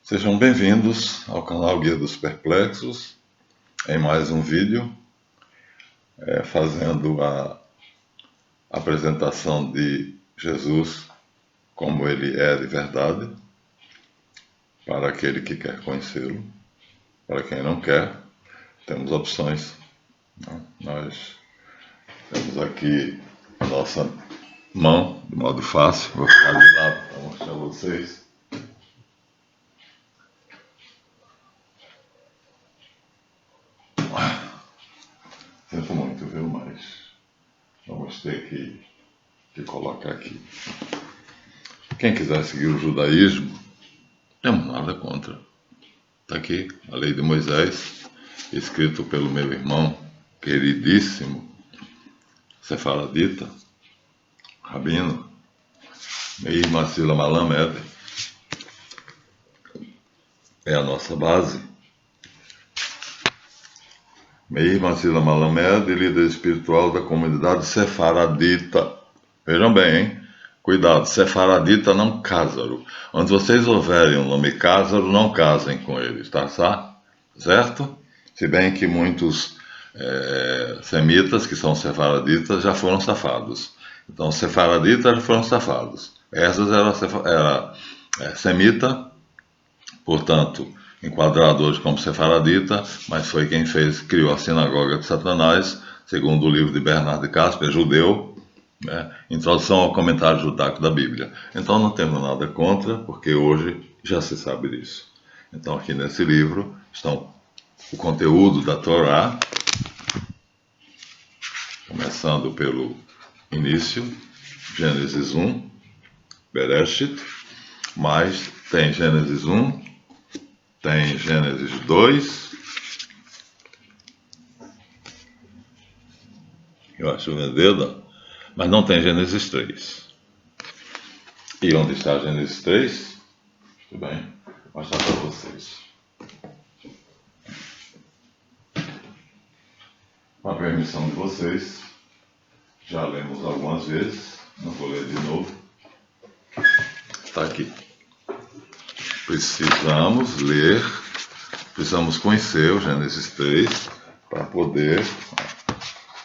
Sejam bem-vindos ao canal Guia dos Perplexos, em mais um vídeo, fazendo a apresentação de Jesus como ele é de verdade, para aquele que quer conhecê-lo. Para quem não quer, temos opções. Nós temos aqui a nossa mão, de modo fácil. Vou ficar de lado para mostrar a vocês. Sinto muito, viu? Mas vamos ter que colocar aqui. Quem quiser seguir o judaísmo, não temos nada contra. Está aqui a lei de Moisés, escrito pelo meu irmão queridíssimo, sefaradita, rabino, Meir Masila Malamed. É a nossa base. Meir Masila Malamed, líder espiritual da comunidade sefaradita. Vejam bem, hein? Cuidado, sefaradita não Cázaro. Onde vocês ouverem o nome Cázaro, não casem com eles, tá? Certo? Se bem que muitos semitas, que são sefaraditas, já foram safados. Então, sefaraditas já foram safados. Essas era semita, portanto, enquadrado hoje como sefaradita, mas foi quem criou a sinagoga de Satanás, segundo o livro de Bernard de Casper, judeu, introdução ao comentário judaico da Bíblia. Então não temos nada contra, porque hoje já se sabe disso. Então aqui nesse livro estão o conteúdo da Torá, começando pelo início, Gênesis 1, Bereshit, mas tem Gênesis 1, tem Gênesis 2, eu acho vendida, mas não tem Gênesis 3. E onde está Gênesis 3? Tudo bem, vou mostrar para vocês. Com a permissão de vocês, já lemos algumas vezes, não vou ler de novo. Está aqui. Precisamos ler, precisamos conhecer o Gênesis 3 para poder.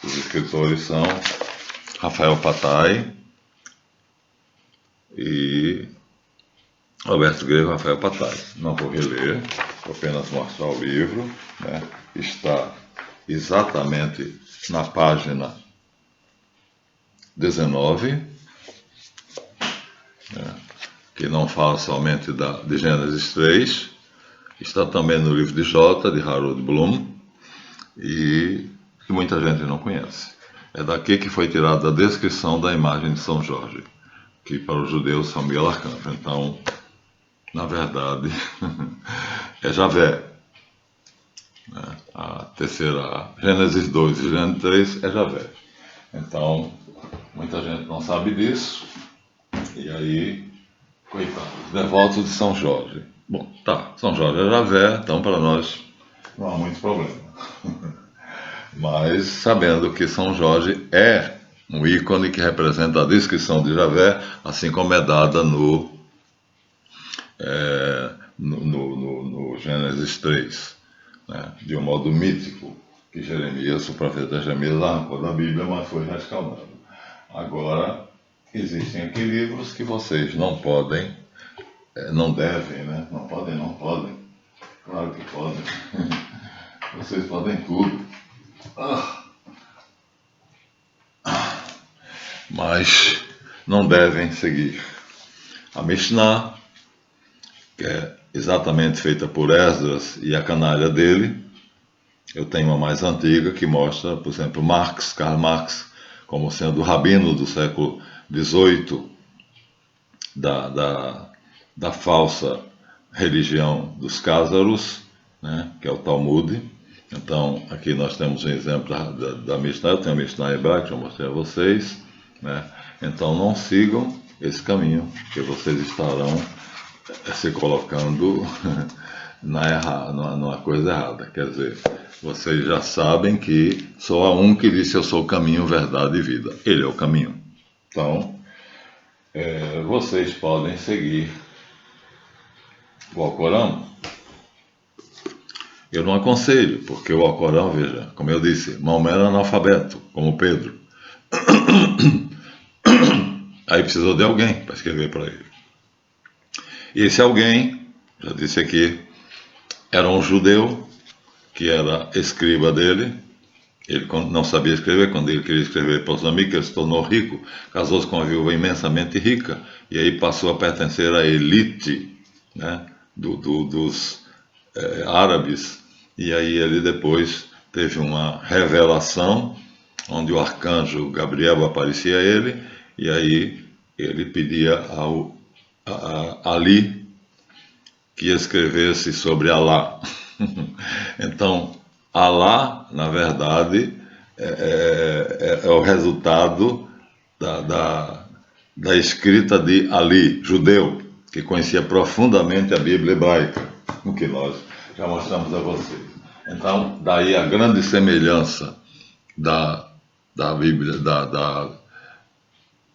Os escritores são Rafael Patai e Roberto Grego. Rafael Patai. Não vou reler, vou apenas mostrar o livro. Está exatamente na página 19, que não fala somente de Gênesis 3, está também no livro de Jota, de Harold Bloom, e que muita gente não conhece. É daqui que foi tirada a descrição da imagem de São Jorge, que para os judeus são Miguel Arcanjo. Então, na verdade, é Javé. A terceira, Gênesis 2 e Gênesis 3 é Javé. Então, muita gente não sabe disso, e aí, coitados, devotos de São Jorge. Bom, tá, São Jorge é Javé, então para nós não há muito problema. Mas sabendo que São Jorge é um ícone que representa a descrição de Javé, assim como é dada no Gênesis 3, de um modo mítico, que Jeremias, o profeta Jeremias, arrancou da Bíblia, mas foi rescaldado. Agora, existem aqui livros que vocês não podem, não devem, Não podem. Claro que podem. Vocês podem tudo. Mas não devem seguir. A Mishnah, que é exatamente feita por Esdras e a canalha dele. Eu tenho uma mais antiga que mostra, por exemplo, Karl Marx, como sendo o rabino do século XVIII da falsa religião dos Cázaros, que é o Talmud. Então, aqui nós temos um exemplo da Mishnah. Eu tenho a Mishnah hebraica, que eu mostrei a vocês. Então, não sigam esse caminho, porque vocês estarão se colocando numa coisa errada. Quer dizer, vocês já sabem que só há um que disse: eu sou o caminho, verdade e vida. Ele é o caminho. Então, vocês podem seguir o Alcorão, eu não aconselho, porque o Alcorão, veja, como eu disse, Maomé era analfabeto, como Pedro. Aí precisou de alguém para escrever para ele. E esse alguém, já disse aqui, era um judeu que era escriba dele. Ele não sabia escrever. Quando ele queria escrever para os amigos, ele se tornou rico, casou-se com uma viúva imensamente rica, e aí passou a pertencer à elite, né, dos árabes. E aí ele depois teve uma revelação, onde o arcanjo Gabriel aparecia a ele, e aí ele pedia a Ali que escrevesse sobre Alá. Então, Alá, na verdade, é o resultado da escrita de Ali, judeu, que conhecia profundamente a Bíblia hebraica, o que nós já mostramos a vocês. Então, daí a grande semelhança da Bíblia,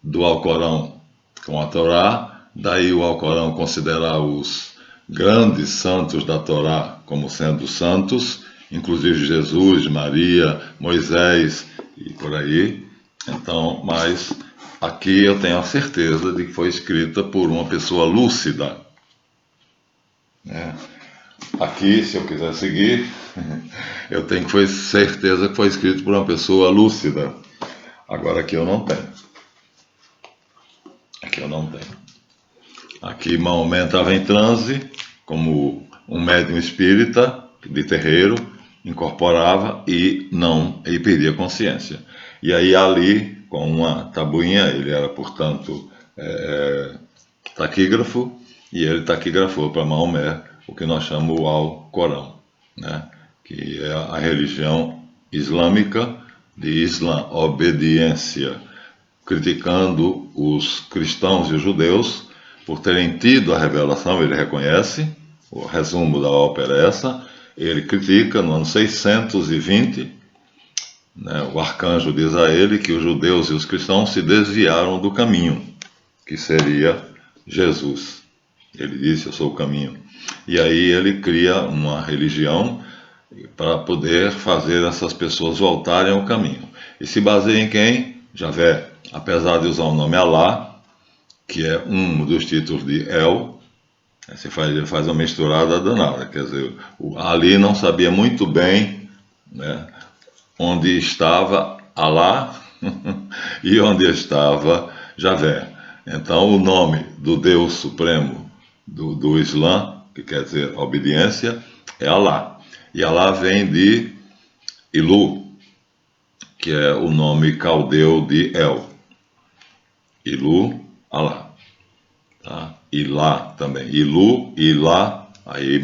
do Alcorão com a Torá, daí o Alcorão considerar os grandes santos da Torá como sendo santos, inclusive Jesus, Maria, Moisés e por aí. Então, mas aqui eu tenho a certeza de que foi escrita por uma pessoa lúcida, né? Aqui, se eu quiser seguir, eu tenho que ter certeza que foi escrito por uma pessoa lúcida. Agora aqui eu não tenho. Aqui eu não tenho. Aqui Maomé estava em transe, como um médium espírita de terreiro, incorporava e perdia consciência. E aí Ali, com uma tabuinha, ele era, portanto, taquígrafo, e ele taquigrafou para Maomé o que nós chamamos o Alcorão, né? Que é a religião islâmica de Islã, obediência, criticando os cristãos e os judeus por terem tido a revelação. Ele reconhece, o resumo da ópera é essa, ele critica no ano 620, né, o arcanjo diz a ele que os judeus e os cristãos se desviaram do caminho, que seria Jesus. Ele disse, eu sou o caminho. E aí ele cria uma religião para poder fazer essas pessoas voltarem ao caminho. E se baseia em quem? Javé. Apesar de usar o nome Alá, que é um dos títulos de El, ele faz uma misturada danada. Quer dizer, o Ali não sabia muito bem, né, onde estava Alá e onde estava Javé. Então, o nome do Deus Supremo do Islã, que quer dizer obediência, é Alá. E Alá vem de Ilu, que é o nome caldeu de El. Ilu, Alá. Tá? Ilá também. Ilu, Ilá, aí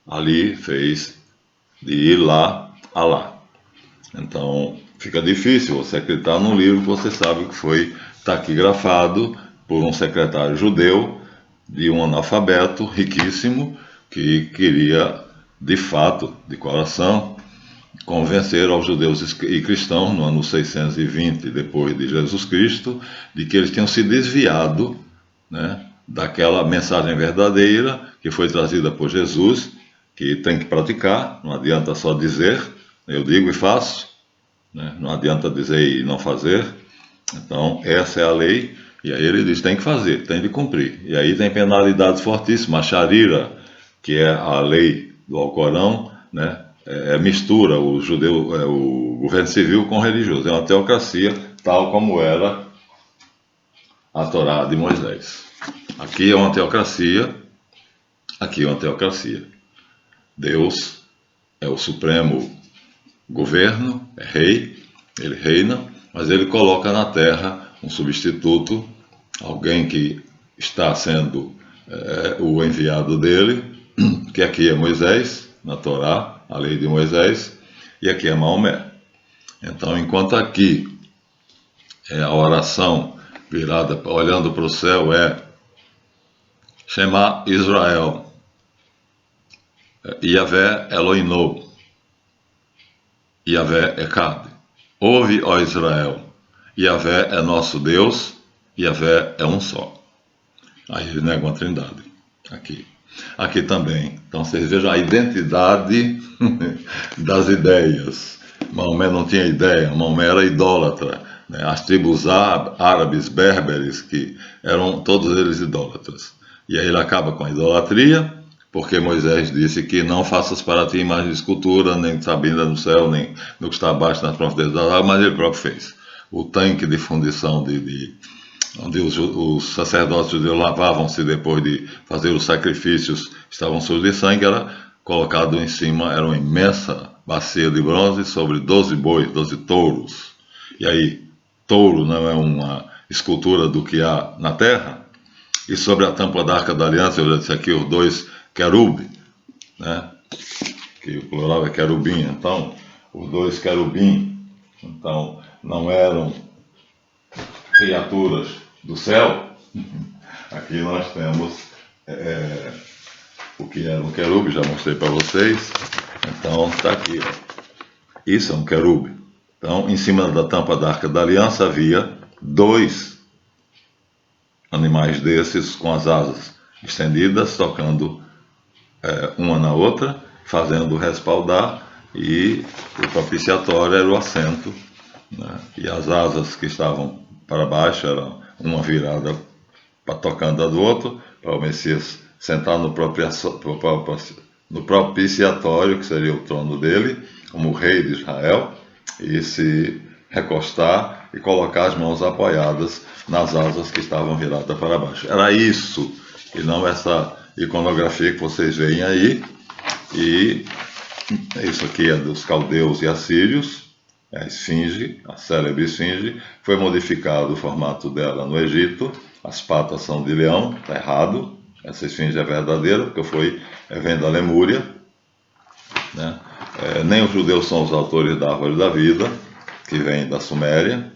Ali fez de Ilá, Alá. Então, fica difícil você acreditar num livro que você sabe que foi taquigrafado por um secretário judeu de um analfabeto riquíssimo que queria, de fato, de coração, convencer aos judeus e cristãos, no ano 620 depois de Jesus Cristo, de que eles tinham se desviado, né, daquela mensagem verdadeira que foi trazida por Jesus, que tem que praticar, não adianta só dizer, eu digo e faço, né, não adianta dizer e não fazer. Então, essa é a lei, e aí ele diz, tem que fazer, tem de cumprir. E aí tem penalidades fortíssimas, a Sharira, que é a lei do Alcorão, né, mistura o governo civil com o religioso. É uma teocracia, tal como era a Torá de Moisés. Aqui é uma teocracia, aqui é uma teocracia. Deus é o supremo governo, é rei, ele reina, mas ele coloca na terra um substituto, alguém que está sendo o enviado dele, que aqui é Moisés, na Torá, a lei de Moisés, e aqui é Maomé. Então, enquanto aqui a oração virada, olhando para o céu, é Shema Israel, Yahvé Eloheinu, Yahvé Echad. Ouve, ó Israel, Yahvé é nosso Deus, Yahvé é um só. Aí eles negam a Trindade. Aqui também. Então vocês vejam a identidade das ideias. Maomé não tinha ideia, Maomé era idólatra, né? As tribos árabes, berberes, que eram todos eles idólatras. E aí ele acaba com a idolatria, porque Moisés disse que não faças para ti imagem de escultura, nem sabida no céu, nem no que está abaixo nas profundezas das águas, mas ele próprio fez. O tanque de fundição onde os sacerdotes judeus lavavam-se depois de fazer os sacrifícios, estavam sujos de sangue, era colocado em cima, era uma imensa bacia de bronze sobre 12 bois, 12 touros. E aí, touro não é uma escultura do que há na terra? E sobre a tampa da Arca da Aliança, eu já disse aqui, os dois querubins, né? Que o plural é querubim, então, os dois querubim, então, não eram criaturas do céu. Aqui nós temos o que era um querube, já mostrei para vocês. Então está aqui, ó. Isso é um querube. Então, em cima da tampa da Arca da Aliança havia 2 animais desses com as asas estendidas, tocando uma na outra, fazendo respaldar, e o propiciatório era o assento, né? E as asas que estavam para baixo eram uma virada tocando a do outro, para o Messias sentar no propiciatório, que seria o trono dele, como rei de Israel, e se recostar e colocar as mãos apoiadas nas asas que estavam viradas para baixo. Era isso, e não essa iconografia que vocês veem aí. E isso aqui é dos caldeus e assírios, a esfinge, a célebre esfinge. Foi modificado o formato dela no Egito, as patas são de leão, está errado, essa esfinge é verdadeira, porque vem da Lemúria, né? Nem os judeus são os autores da árvore da vida, que vem da Suméria.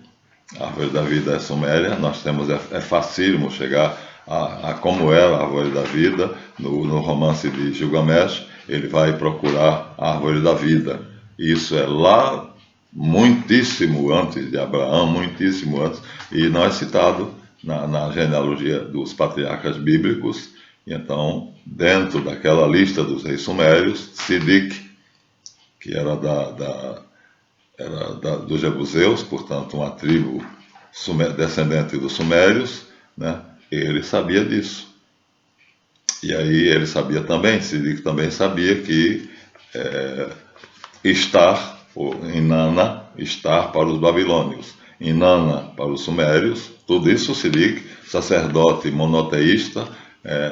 A árvore da vida é Suméria. Nós temos, é facílimo chegar a como era a árvore da vida. No romance de Gilgamesh, ele vai procurar a árvore da vida. Isso é lá muitíssimo antes de Abraão, muitíssimo antes, e não é citado na genealogia dos patriarcas bíblicos. E então, dentro daquela lista dos reis sumérios, Sidik, que era dos jebuseus, portanto uma tribo descendente dos sumérios, né? Ele sabia disso. E aí ele sabia também, Sidik também sabia que Inanna, estar para os babilônios, Inanna para os sumérios, tudo isso Sidik, sacerdote monoteísta,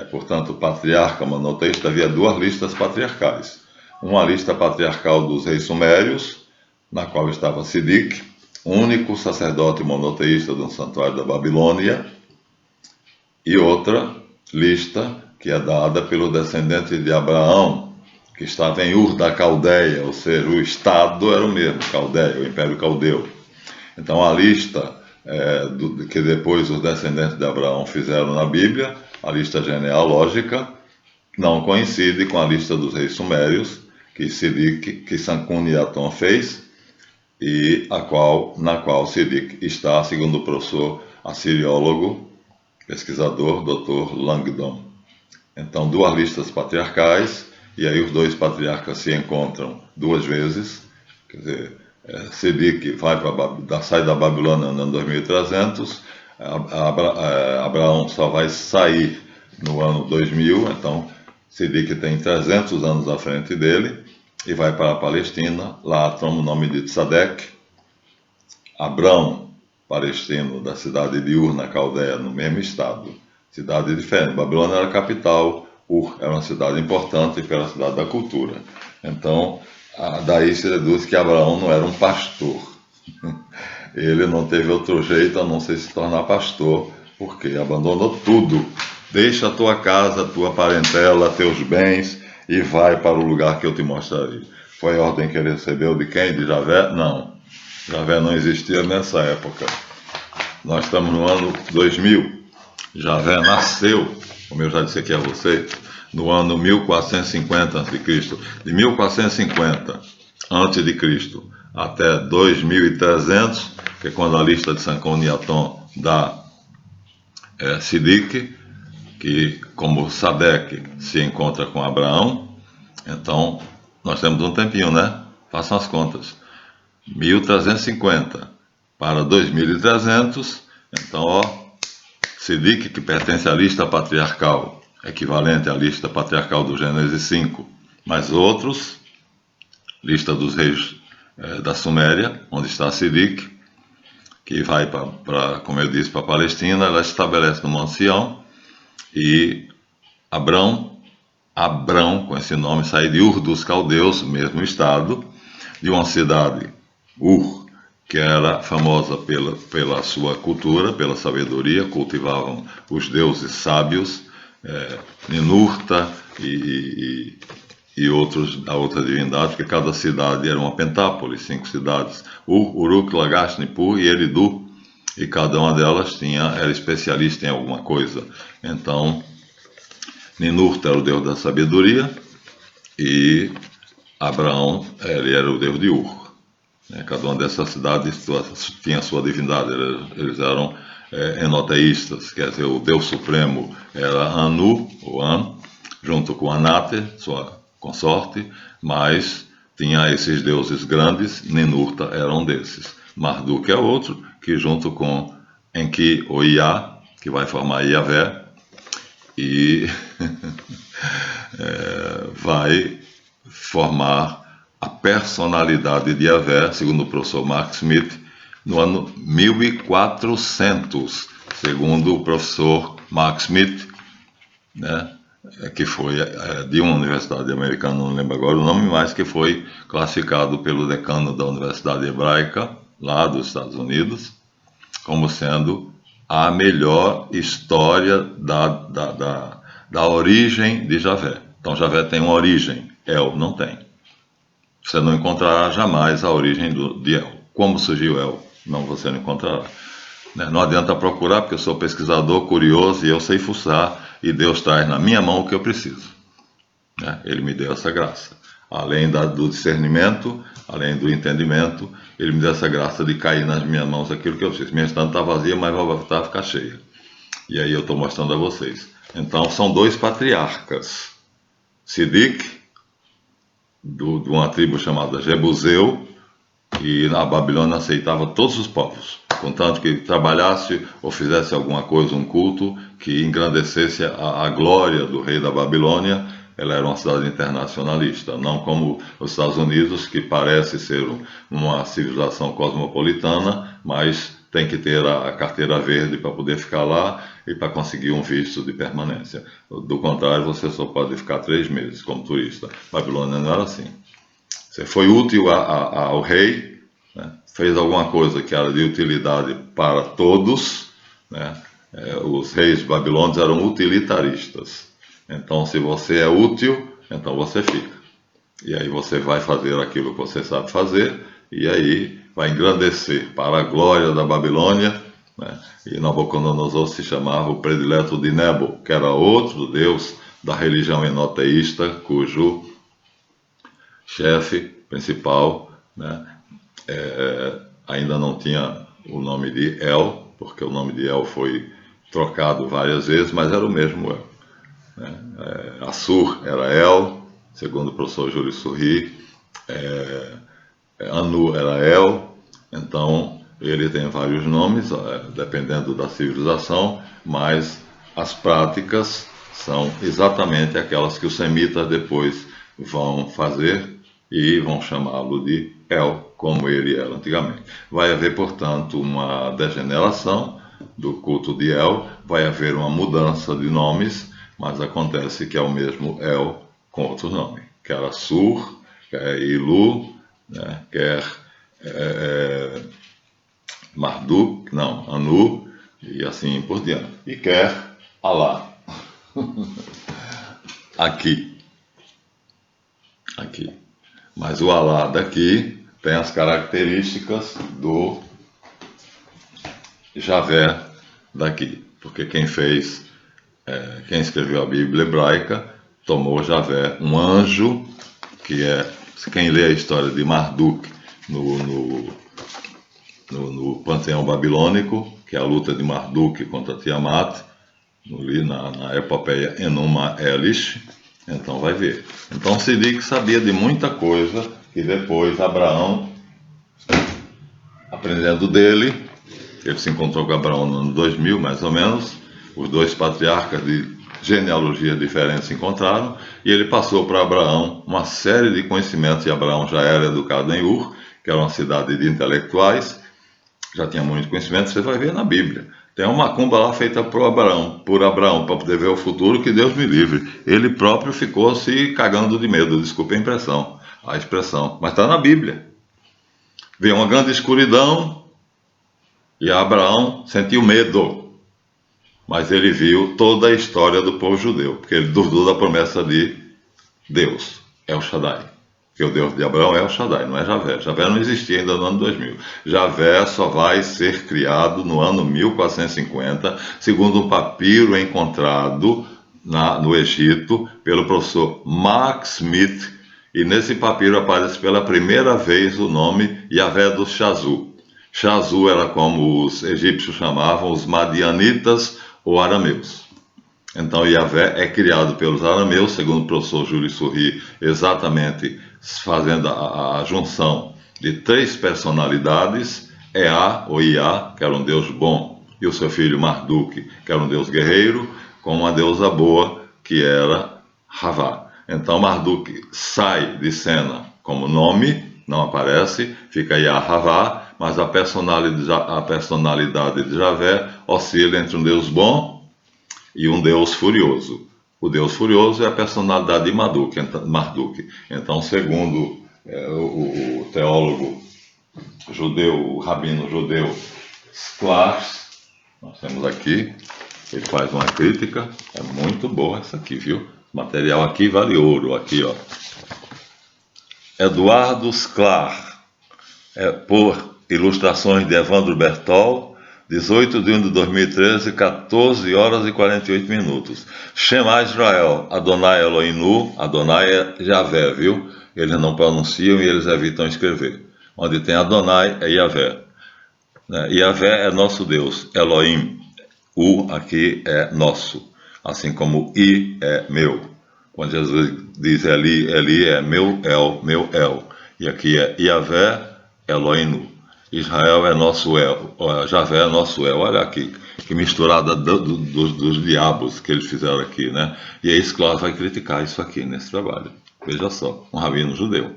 portanto patriarca monoteísta. Havia 2 listas patriarcais. Uma lista patriarcal dos reis sumérios, na qual estava Sidik, único sacerdote monoteísta do santuário da Babilônia, e outra lista que é dada pelo descendente de Abraão, que estava em Ur da Caldeia, ou seja, o estado era o mesmo, Caldeia, o Império Caldeu. Então a lista que depois os descendentes de Abraão fizeram na Bíblia, a lista genealógica, não coincide com a lista dos reis sumérios, que Sankuniaton fez, e na qual Sidik está, segundo o professor assiriólogo, pesquisador, Dr. Langdon. Então, 2 listas patriarcais, e aí os 2 patriarcas se encontram 2 vezes, quer dizer, Sidik sai da Babilônia no ano 2300, Abraão só vai sair no ano 2000, então Sidik tem 300 anos à frente dele, e vai para a Palestina. Lá toma o nome de Tzadek, Abrão, palestino, da cidade de Ur, na Caldeia, no mesmo estado. Cidade diferente. Babilônia era a capital, Ur era uma cidade importante, que era a cidade da cultura. Então, daí se deduz que Abraão não era um pastor. Ele não teve outro jeito a não ser se tornar pastor, porque abandonou tudo. Deixa a tua casa, a tua parentela, teus bens, e vai para o lugar que eu te mostrarei. Foi a ordem que ele recebeu de quem? De Javé? Não. Javé não existia nessa época. Nós estamos no ano 2000. Javé nasceu, como eu já disse aqui a vocês, no ano 1450 a.C. De 1450 a.C. até 2300, que é quando a lista de Sankoniaton dá Sidik, que, como Sadeque se encontra com Abraão, então nós temos um tempinho, né? Façam as contas. 1350 para 2300, então, ó, Sidique, que pertence à lista patriarcal, equivalente à lista patriarcal do Gênesis 5, mas outros, lista dos reis da Suméria, onde está Sidique, que vai para, como eu disse, para a Palestina, ela estabelece no Monte Sião, e Abrão, com esse nome, sai de Ur dos Caldeus, mesmo estado, de uma cidade, Ur, que era famosa pela sua cultura, pela sabedoria, cultivavam os deuses sábios, Ninurta e a outra divindade, porque cada cidade era uma pentápole, 5 cidades, Ur, Uruk, Lagash, Nippur e Eridu, e cada uma delas era especialista em alguma coisa. Então, Ninurta era o deus da sabedoria e Abraão, ele era o deus de Ur. Cada uma dessas cidades tinha sua divindade, eles eram enoteístas, quer dizer, o deus supremo era Anu, ou An, junto com Anate, sua consorte, mas tinha esses deuses grandes, Ninurta era um desses. Marduk é outro, que junto com Enki ou Iá, que vai formar Iavé, e vai formar a personalidade de Yahvé, segundo o professor Mark Smith, no ano 1400, segundo o professor Mark Smith, né, que foi de uma universidade americana, não lembro agora o nome, mas que foi classificado pelo decano da Universidade Hebraica, lá dos Estados Unidos, como sendo a melhor história da origem de Yahvé. Então, Yahvé tem uma origem, El não tem. Você não encontrará jamais a origem de El. Como surgiu El? Não, você não encontrará. Não adianta procurar, porque eu sou pesquisador, curioso, e eu sei fuçar, e Deus traz na minha mão o que eu preciso. Ele me deu essa graça. Além do discernimento, além do entendimento, Ele me deu essa graça de cair nas minhas mãos aquilo que eu preciso. Minha estante está vazia, mas vai voltar a ficar cheia. E aí eu estou mostrando a vocês. Então, são 2 patriarcas. Sidique, de uma tribo chamada Jebuseu, e na Babilônia aceitava todos os povos, contanto que trabalhasse ou fizesse alguma coisa, um culto, que engrandecesse a glória do rei da Babilônia. Ela era uma cidade internacionalista, não como os Estados Unidos, que parece ser uma civilização cosmopolitana, mas tem que ter a carteira verde para poder ficar lá e para conseguir um visto de permanência. Do contrário, você só pode ficar 3 meses como turista. Babilônia não era assim. Você foi útil ao rei, né? Fez alguma coisa que era de utilidade para todos, né? Os reis babilônios eram utilitaristas. Então, se você é útil, então você fica. E aí você vai fazer aquilo que você sabe fazer, e aí vai engrandecer para a glória da Babilônia, né? E Nabucodonosor se chamava o predileto de Nebo, que era outro deus da religião enoteísta, cujo chefe principal, né, ainda não tinha o nome de El, porque o nome de El foi trocado várias vezes, mas era o mesmo El. Assur era El, segundo o professor Júlio Surri, Anu era El, então ele tem vários nomes, dependendo da civilização, mas as práticas são exatamente aquelas que os semitas depois vão fazer e vão chamá-lo de El, como ele era antigamente. Vai haver, portanto, uma degeneração do culto de El, vai haver uma mudança de nomes, mas acontece que é o mesmo El com outro nome, quer Assur, quer Ilu, né, quer Marduk, não, Anu, e assim por diante. E quer Alá. Aqui. Mas o Alá daqui tem as características do Javé daqui, porque quem escreveu a Bíblia hebraica tomou Javé, um anjo, que quem lê a história de Marduk no panteão babilônico, que é a luta de Marduk contra Tiamat, na epopeia Enuma Elish, então vai ver. Então se diz que sabia de muita coisa, que depois Abraão, aprendendo dele, ele se encontrou com Abraão no ano 2000, mais ou menos, os dois patriarcas de genealogias diferentes se encontraram, e ele passou para Abraão uma série de conhecimentos, e Abraão já era educado em Ur, que era uma cidade de intelectuais, já tinha muito conhecimento, você vai ver na Bíblia. Tem uma macumba lá feita por Abraão, para poder ver o futuro, que Deus me livre. Ele próprio ficou se cagando de medo, desculpe a expressão, mas está na Bíblia. Veio uma grande escuridão e Abraão sentiu medo, mas ele viu toda a história do povo judeu, porque ele duvidou da promessa de Deus, El Shaddai. Porque o Deus de Abraão é El Shaddai, não é Javé. Javé não existia ainda no ano 2000. Javé só vai ser criado no ano 1450, segundo um papiro encontrado no Egito pelo professor Mark Smith, e nesse papiro aparece pela primeira vez o nome Yahvé do Shazu. Shazu era como os egípcios chamavam os madianitas ou arameus. Então Yahvé é criado pelos arameus, segundo o professor Júlio Surri, exatamente fazendo a junção de três personalidades, Ea ou Iá, que era um deus bom, e o seu filho Marduk, que era um deus guerreiro, com uma deusa boa, que era Havá. Então Marduk sai de cena como nome, não aparece, fica Yahvá, mas a personalidade de Javé oscila entre um Deus bom e um Deus furioso. O Deus furioso é a personalidade de Marduk. Então, segundo o teólogo judeu, o rabino judeu Sklar, nós temos aqui, ele faz uma crítica, é muito boa essa aqui, viu? O material aqui vale ouro, aqui, ó. Eduardo Sklar, por ilustrações de Evandro Bertol, 18 de 1 de 2013, 14 horas e 48 minutos. Shema Israel, Adonai Eloinu, Adonai é Javé, viu? Eles não pronunciam e eles evitam escrever. Onde tem Adonai é Yahvé. Yahvé é nosso Deus, Elohim. O aqui é nosso, assim como I é meu. Quando Jesus diz Eli, Eli é meu El. E aqui é Yahvé, Eloinu. Israel é nosso El, Javé é nosso El. Olha aqui, que misturada dos diabos que eles fizeram aqui, né? E aí Sklar vai criticar isso aqui nesse trabalho. Veja só, um rabino judeu.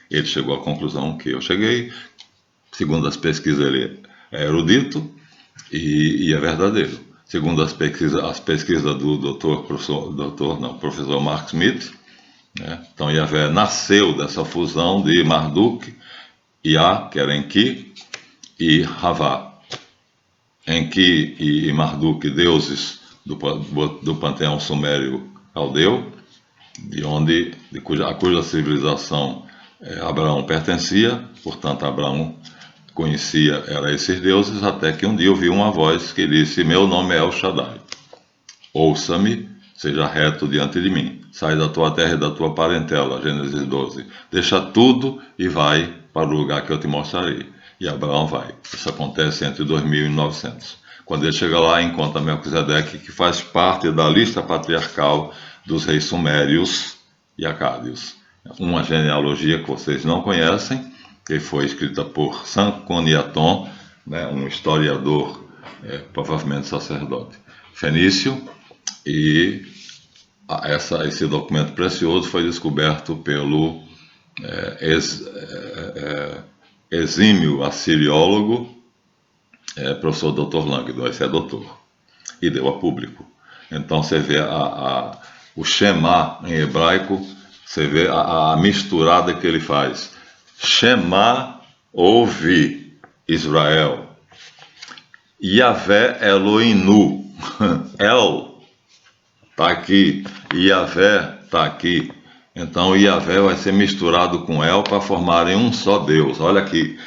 Ele chegou à conclusão que eu cheguei, segundo as pesquisas ele é erudito e é verdadeiro. Segundo as pesquisas do professor Mark Smith, né? Então Yahvé nasceu dessa fusão de Marduk, Iá, que era Enki, e Havá. Enki e Marduk, deuses do panteão sumério caldeu, a cuja civilização Abraão pertencia, portanto Abraão conhecia esses deuses, até que um dia ouviu uma voz que disse: meu nome é El Shaddai, ouça-me, seja reto diante de mim, sai da tua terra e da tua parentela, Gênesis 12, deixa tudo e vai para o lugar que eu te mostrarei. E Abraão vai. Isso acontece entre 2000 e 900. Quando ele chega lá, encontra Melquisedeque, que faz parte da lista patriarcal dos reis sumérios e acádios. Uma genealogia que vocês não conhecem, que foi escrita por Sanconiaton, né, um historiador, provavelmente sacerdote fenício, e esse documento precioso foi descoberto pelo exímio assiriólogo, professor Dr. Langdon, esse é doutor, e deu a público. Então você vê o Shema em hebraico, você vê a misturada que ele faz. Shema, ouve, Israel. Yahvé Eloinu, El está aqui, Yahvé está aqui. Então Yahvé vai ser misturado com El para formarem um só Deus. Olha aqui,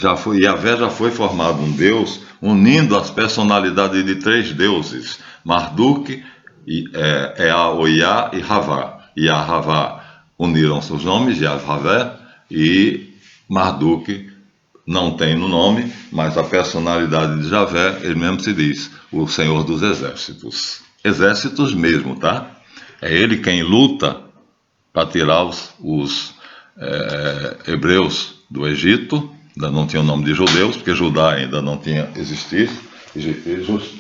Yahvé já foi formado um Deus unindo as personalidades de três deuses, Marduk, Ea, Oiá e Havá. Havá uniram seus nomes, Yahvé, e Marduk não tem no nome, mas a personalidade de Javé, ele mesmo se diz, o Senhor dos Exércitos. exércitos mesmo, tá? É ele quem luta para tirar os hebreus do Egito. Ainda não tinha o nome de judeus, porque Judá ainda não tinha existido.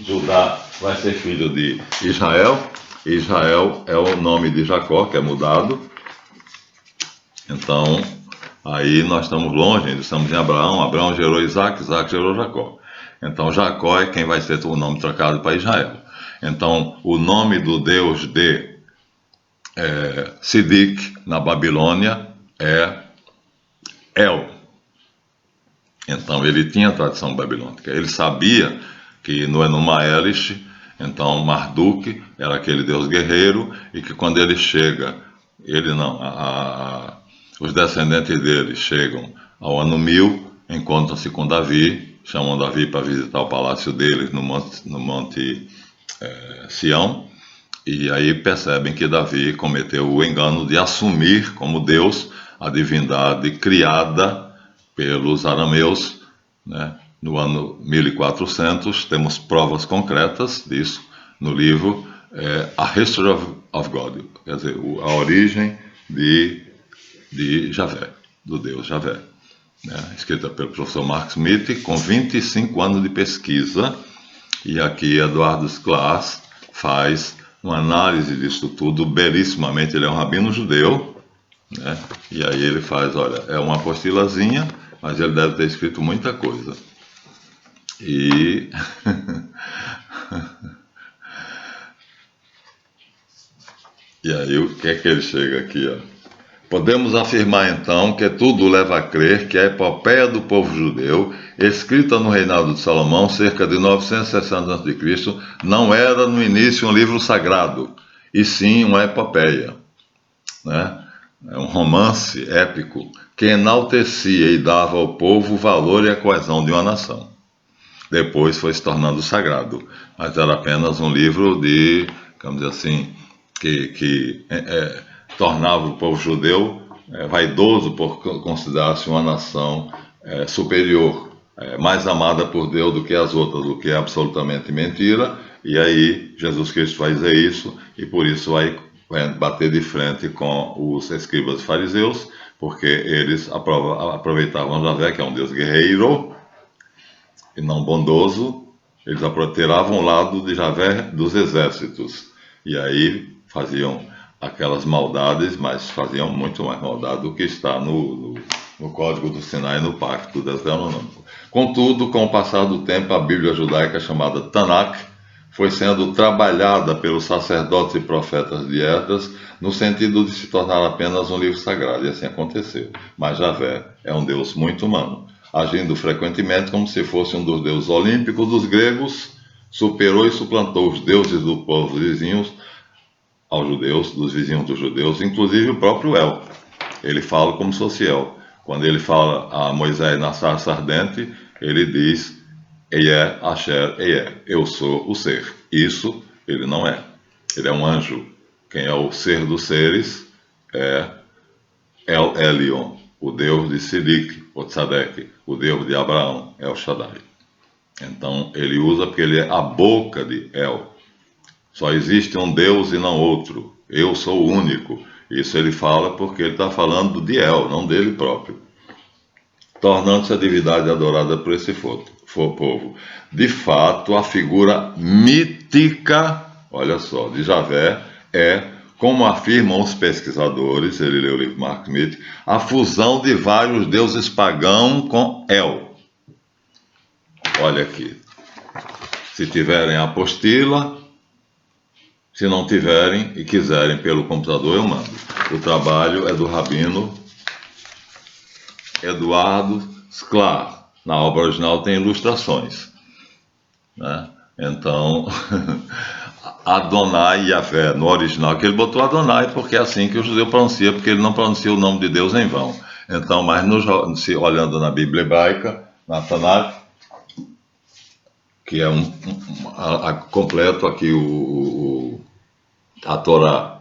Judá vai ser filho de Israel. Israel é o nome de Jacó, que é mudado. Então, aí nós estamos longe, estamos em Abraão. Abraão gerou Isaac, Isaac gerou Jacó. Então, Jacó é quem vai ser o nome trocado para Israel. Então, o nome do Deus de Sidik, na Babilônia, é El. Então, ele tinha a tradição babilônica. Ele sabia que no Enuma Elish, então Marduk era aquele deus guerreiro, e que quando ele chega, ele não, os descendentes dele chegam ao ano 1000, encontram-se com Davi, chamam Davi para visitar o palácio deles no Monte Sião, e aí percebem que Davi cometeu o engano de assumir como Deus a divindade criada pelos arameus, né? No ano 1400, temos provas concretas disso no livro A History of God, quer dizer, a origem de Javé, do Deus Javé, né? Escrita pelo professor Mark Smith, com 25 anos de pesquisa, e aqui Eduardo Sklar faz uma análise disso tudo belíssimamente. Ele é um rabino judeu, né? E aí ele faz, olha, é uma apostilazinha, mas ele deve ter escrito muita coisa. E e aí o que é que ele chega aqui, ó? Podemos afirmar então que tudo leva a crer que a epopeia do povo judeu, escrita no reinado de Salomão, cerca de 960 a.C., não era no início um livro sagrado, e sim uma epopeia, né? É um romance épico que enaltecia e dava ao povo o valor e a coesão de uma nação. Depois foi se tornando sagrado, mas era apenas um livro de, vamos dizer assim, que tornava o povo judeu vaidoso por considerar-se uma nação superior, mais amada por Deus do que as outras, o que é absolutamente mentira. E aí Jesus Cristo vai dizer isso, e por isso vai bater de frente com os escribas e fariseus, porque eles aproveitavam Javé, que é um Deus guerreiro e não bondoso. Eles tiravam o lado de Javé dos exércitos, e aí faziam aquelas maldades, mas faziam muito mais maldade do que está no Código do Sinai e no Pacto Deuteronômico. Contudo, com o passar do tempo, a Bíblia judaica chamada Tanakh foi sendo trabalhada pelos sacerdotes e profetas de Esdras no sentido de se tornar apenas um livro sagrado, e assim aconteceu. Mas Javé é um Deus muito humano, agindo frequentemente como se fosse um dos deuses olímpicos dos gregos. Superou e suplantou os deuses do povo vizinhos aos judeus, dos vizinhos dos judeus, inclusive o próprio El. Ele fala como se fosse El. Quando ele fala a Moisés na sarça ardente, ele diz: Eié, Asher, Eié, eu sou o ser. Isso ele não é. Ele é um anjo. Quem é o ser dos seres é El Elyon, o Deus de Sidik, o Tzadek, o Deus de Abraão, El Shaddai. Então ele usa porque ele é a boca de El. Só existe um Deus e não outro. Eu sou o único. Isso ele fala porque ele está falando de El, não dele próprio, tornando-se a divindade adorada por esse povo. De fato, a figura mítica, olha só, de Javé é, como afirmam os pesquisadores, ele leu o livro Mark Smith, a fusão de vários deuses pagãos com El. Olha aqui. Se tiverem a apostila, se não tiverem e quiserem pelo computador, eu mando. O trabalho é do rabino Eduardo Sklar. Na obra original tem ilustrações, né? Então, Adonai Yahvé, no original, que ele botou Adonai porque é assim que o judeu pronuncia, porque ele não pronuncia o nome de Deus em vão. Então, mas olhando na Bíblia hebraica, na Tanakh, que é completo aqui, a Torá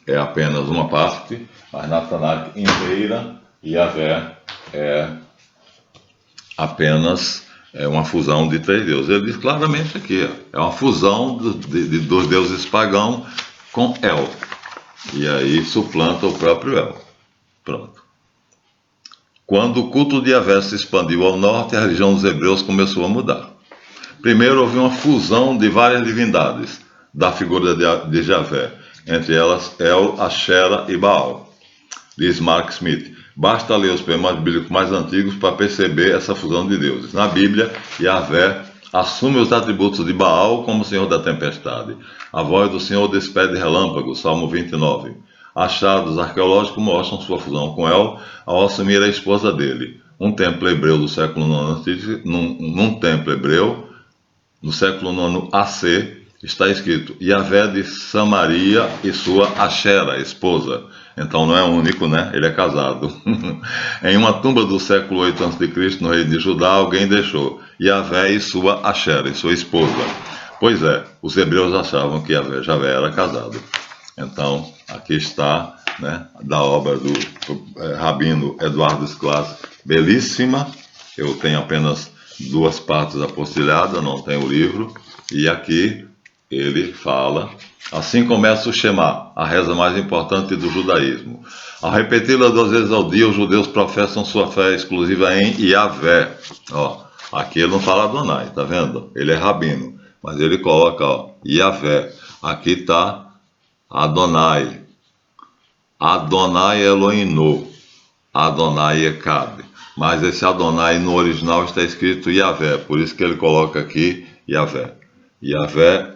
é apenas uma parte, mas na Tanakh inteira, Yahvé é apenas é uma fusão de três deuses. Ele diz claramente aqui, ó, é uma fusão dos deuses pagãos com El. E aí suplanta o próprio El. Pronto. Quando o culto de Yahvé se expandiu ao norte, a religião dos hebreus começou a mudar. Primeiro houve uma fusão de várias divindades da figura de Yahvé, entre elas El, Ashera e Baal. Diz Mark Smith. Basta ler os poemas bíblicos mais antigos para perceber essa fusão de deuses. Na Bíblia, Yahvé assume os atributos de Baal como Senhor da tempestade. A voz do Senhor despede relâmpagos, Salmo 29. Achados arqueológicos mostram sua fusão com El ao assumir a esposa dele. Um templo hebreu do século IX, num templo hebreu, no século IX AC, está escrito Yahvé de Samaria e sua Ashera, esposa. Então não é único, né? Ele é casado. Em uma tumba do século 8 a.C., no reino de Judá, alguém deixou Yahvé e sua Ashera, e sua esposa. Pois é, os hebreus achavam que Yahvé era casado. Então, aqui está, né, da obra do Rabino Eduardo Sklas, belíssima. Eu tenho apenas 2 partes apostilhadas, não tenho o livro. E aqui ele fala, assim começa o Shema, a reza mais importante do judaísmo. Ao repeti-la 2 vezes ao dia, os judeus professam sua fé exclusiva em Yahvé. Ó, aqui ele não fala Adonai, tá vendo? Ele é rabino, mas ele coloca, ó, Yahvé. Aqui está Adonai. Adonai Elohim, Adonai Echad. Mas esse Adonai no original está escrito Yahvé, por isso que ele coloca aqui Yahvé. Yahvé,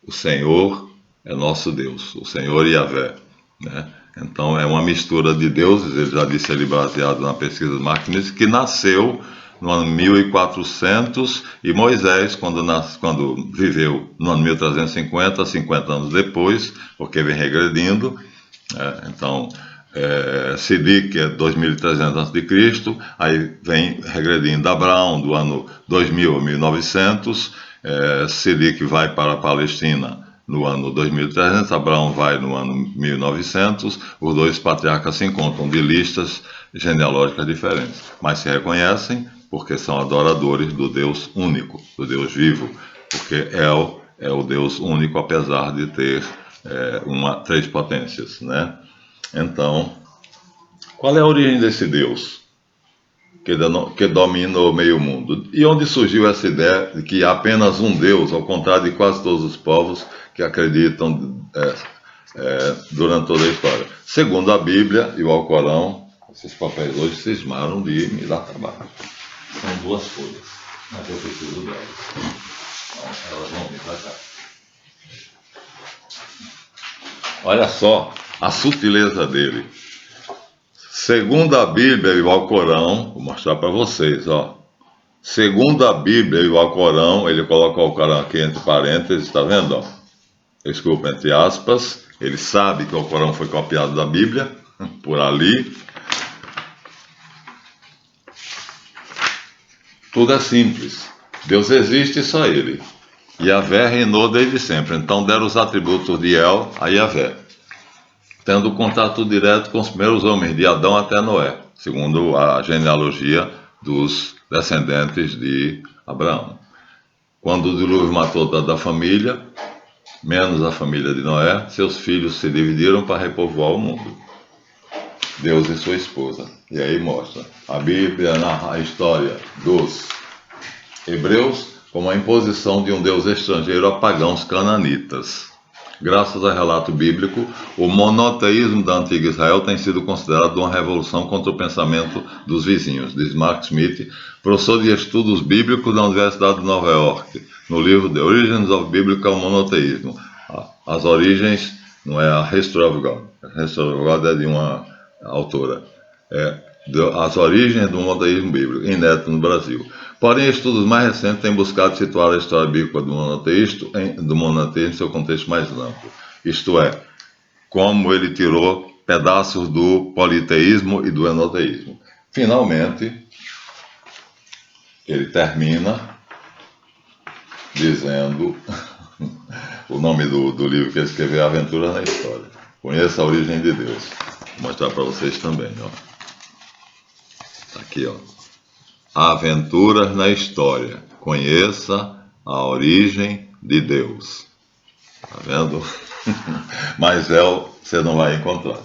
o Senhor é nosso Deus, o Senhor Yahvé, né? Então é uma mistura de deuses, ele já disse ali baseado na pesquisa do Mark Smith, que nasceu no ano 1400 e Moisés, quando viveu no ano 1350, 50 anos depois, porque vem regredindo, então Sidik é 2300 a.C., aí vem regredindo Abraão do ano 2000 a 1900, Sidik vai para a Palestina no ano 2300, Abraão vai no ano 1900, os 2 patriarcas se encontram de listas genealógicas diferentes, mas se reconhecem porque são adoradores do Deus único, do Deus vivo, porque El é o Deus único, apesar de ter 3 potências, né? Então, qual é a origem desse Deus que domina o meio mundo? E onde surgiu essa ideia de que há apenas um Deus, ao contrário de quase todos os povos que acreditam durante toda a história? Segundo a Bíblia e o Alcorão, esses papéis hoje cismaram de me dar trabalho. São 2 folhas, mas eu preciso delas. Então, elas vão vir para cá. Olha só a sutileza dele. Segundo a Bíblia e o Alcorão, vou mostrar para vocês, ó. Segundo a Bíblia e o Alcorão, ele coloca o Alcorão aqui entre parênteses, está vendo? Ó? Desculpa, entre aspas. Ele sabe que o Alcorão foi copiado da Bíblia, por ali. Tudo é simples. Deus existe e só Ele. Yahvé reinou desde sempre. Então deram os atributos de El a Yahvé, tendo contato direto com os primeiros homens, de Adão até Noé, segundo a genealogia dos descendentes de Abraão. Quando o dilúvio matou toda a família, menos a família de Noé, seus filhos se dividiram para repovoar o mundo. Deus e sua esposa. E aí mostra. A Bíblia narra a história dos hebreus como a imposição de um Deus estrangeiro a pagãos cananitas. Graças ao relato bíblico, o monoteísmo da antiga Israel tem sido considerado uma revolução contra o pensamento dos vizinhos, diz Mark Smith, professor de estudos bíblicos da Universidade de Nova York, no livro The Origins of Biblical Monotheism. As origens, não é a History of God. A History of God é de uma autora. As origens do monoteísmo bíblico, inédito no Brasil. Porém, estudos mais recentes têm buscado situar a história bíblica do monoteísmo em seu contexto mais amplo. Isto é, como ele tirou pedaços do politeísmo e do enoteísmo. Finalmente, ele termina dizendo o nome do livro que ele escreveu, Aventuras na História. Conheça a origem de Deus. Vou mostrar para vocês também, ó. Aqui, ó. aventuras na história. Conheça a origem de Deus. Tá vendo? Mas você não vai encontrar.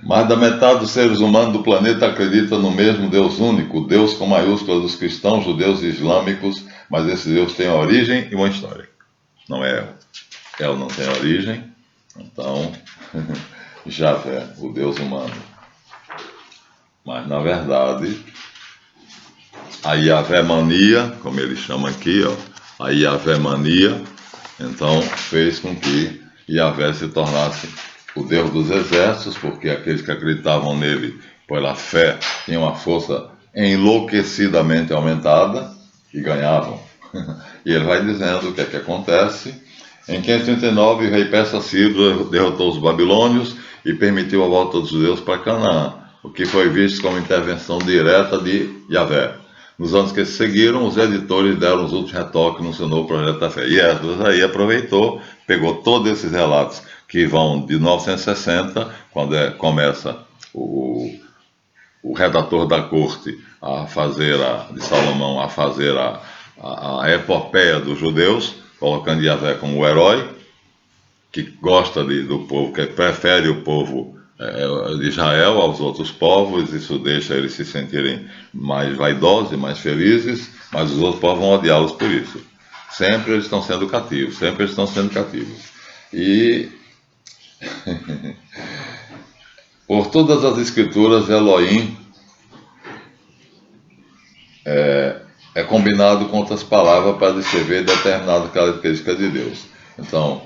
Mais da metade dos seres humanos do planeta acredita no mesmo Deus único, Deus com maiúsculas dos cristãos, judeus e islâmicos, mas esse Deus tem origem e uma história. Não é El. El não tem origem, então Javé, o Deus humano. Mas na verdade, a Yahvé mania, como ele chama aqui, a Yahvé mania, então fez com que Yahvé se tornasse o Deus dos exércitos, porque aqueles que acreditavam nele pela fé tinham uma força enlouquecidamente aumentada e ganhavam. E ele vai dizendo o que é que acontece. Em 539, o rei persa Ciro derrotou os babilônios e permitiu a volta dos judeus para Canaã, o que foi visto como intervenção direta de Yahvé. Nos anos que se seguiram, os editores deram os últimos retoques no seu novo projeto da fé. E Esdras aí aproveitou, pegou todos esses relatos que vão de 960, quando começa o redator da corte de Salomão a fazer a epopeia dos judeus, colocando Yahvé como o herói, que gosta do povo, que prefere o povo de Israel aos outros povos, isso deixa eles se sentirem mais vaidosos e mais felizes, mas os outros povos vão odiá-los por isso. Sempre eles estão sendo cativos, sempre eles estão sendo cativos. E por todas as escrituras, Elohim é combinado com outras palavras para descrever determinada característica de Deus. Então,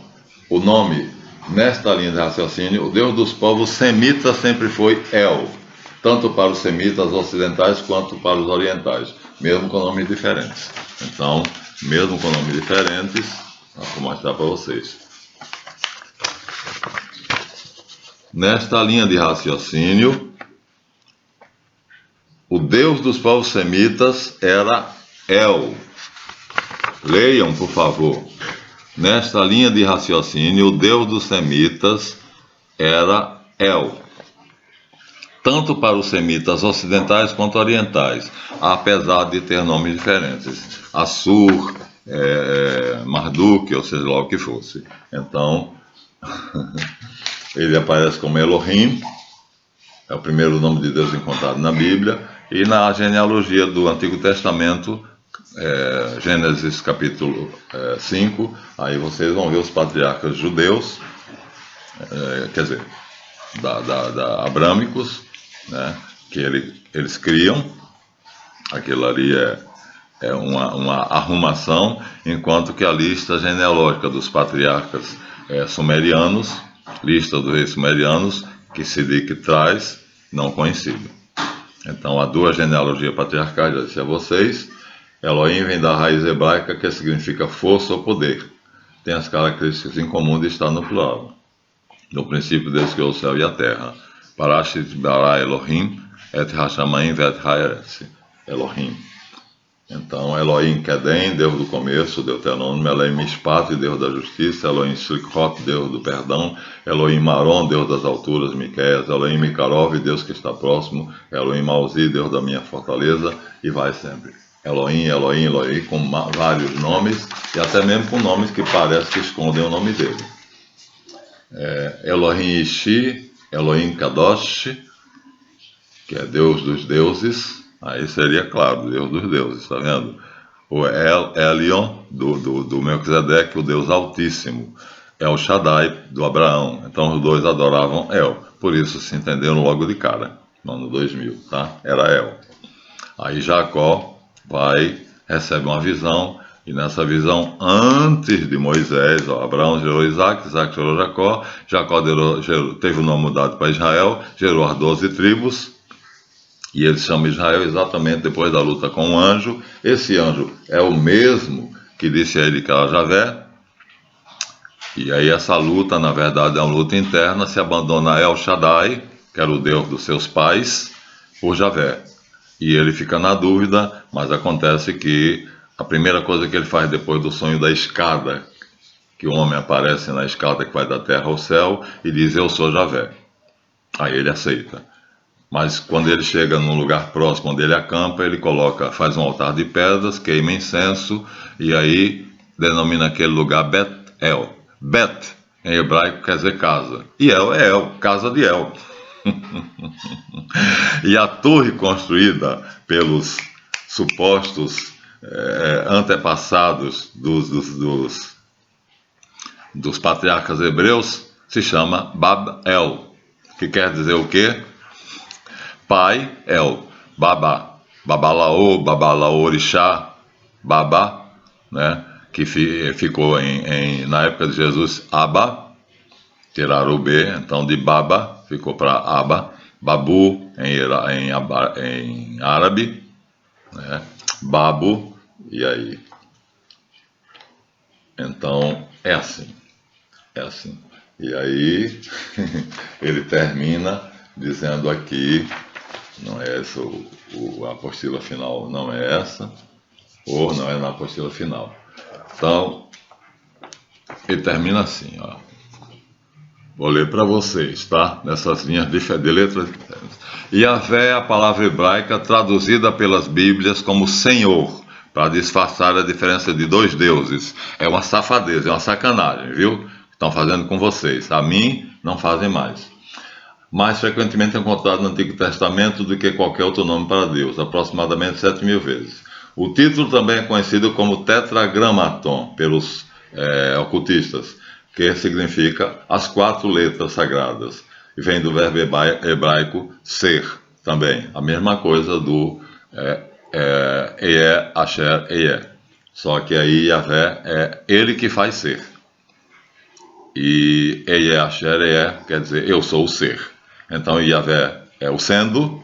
o nome, nesta linha de raciocínio, o Deus dos povos semitas sempre foi El, tanto para os semitas ocidentais quanto para os orientais, mesmo com nomes diferentes. Então, mesmo com nomes diferentes, vou mostrar para vocês. Nesta linha de raciocínio, o Deus dos povos semitas era El. Leiam, por favor. Nesta linha de raciocínio, o Deus dos semitas era El. Tanto para os semitas ocidentais quanto orientais, apesar de ter nomes diferentes. Assur, Marduk, ou seja lá o que fosse. Então, ele aparece como Elohim, é o primeiro nome de Deus encontrado na Bíblia, e na genealogia do Antigo Testamento, Gênesis capítulo 5, aí vocês vão ver os patriarcas judeus, quer dizer, abrâmicos, né, que eles criam. Aquilo ali é uma arrumação, enquanto que a lista genealógica dos patriarcas sumerianos, lista dos reis sumerianos, que Siddiq traz, não conhecido. Então, há duas genealogias patriarcais, já disse a vocês. Elohim vem da raiz hebraica, que significa força ou poder. Tem as características em comum de estar no plural. No princípio, Deus criou o céu e a terra. Parashit bara Elohim et hashamayim vet haeretz. Elohim. Então, Elohim Kedem, Deus do começo, Deuteronômio, Elohim Mishpat, Deus da justiça, Elohim Slichot, Deus do perdão, Elohim Maron, Deus das alturas, Miqueias, Elohim Mikarov, Deus que está próximo, Elohim Mauzi, Deus da minha fortaleza, e vai sempre. Elohim, Elohim, Elohim, com vários nomes, e até mesmo com nomes que parece que escondem o nome dele. Elohim Ishi, Elohim Kadosh, que é Deus dos deuses. Aí seria claro, Deus dos deuses, está vendo? O Elion, do Melquisedeque, o Deus Altíssimo. El Shaddai, do Abraão. Então os dois adoravam El. Por isso se entenderam logo de cara, no ano 2000, tá? Era El. Aí Jacó recebe uma visão, e nessa visão, antes de Moisés, Abraão gerou Isaac, Isaac gerou Jacó, Jacó teve o nome mudado para Israel, gerou as 12 tribos, e ele chama Israel exatamente depois da luta com o anjo. Esse anjo é o mesmo que disse a ele que era Javé. E aí essa luta, na verdade, é uma luta interna, se abandona El Shaddai, que era o Deus dos seus pais, por Javé. E ele fica na dúvida, mas acontece que a primeira coisa que ele faz depois do sonho da escada, que o homem aparece na escada que vai da terra ao céu, e diz, eu sou Javé. Aí ele aceita. Mas quando ele chega num lugar próximo onde ele acampa, ele faz um altar de pedras, queima incenso e aí denomina aquele lugar Bet-El. Bet, em hebraico, quer dizer casa. E El é El, casa de El. E a torre construída pelos supostos antepassados dos patriarcas hebreus se chama Bab-El, que quer dizer o quê? Pai El, Babá, Babalaô, Babalaorixá, Babá, né? Que ficou na época de Jesus Abba, tiraram o B, então de Baba ficou para Abba, Babu em árabe, né? Babu, e aí? Então é assim. E aí ele termina dizendo aqui, não é essa, a apostila final não é essa, ou não é na apostila final. Então, ele termina assim, ó. Vou ler para vocês, tá? Nessas linhas de letras diferentes. Yahvé é a palavra hebraica traduzida pelas Bíblias como Senhor, para disfarçar a diferença de dois deuses. É uma safadeza, é uma sacanagem, viu? Estão fazendo com vocês. A mim, não fazem mais. Mais frequentemente encontrado no Antigo Testamento do que qualquer outro nome para Deus, aproximadamente 7.000 vezes. O título também é conhecido como Tetragramaton pelos ocultistas, que significa as 4 letras sagradas, e vem do verbo hebraico ser, também, a mesma coisa do Eé, Asher, Eé. Só que aí Yahvé é ele que faz ser. E Eé, Asher, Eé quer dizer eu sou o ser. Então Yahvé é o sendo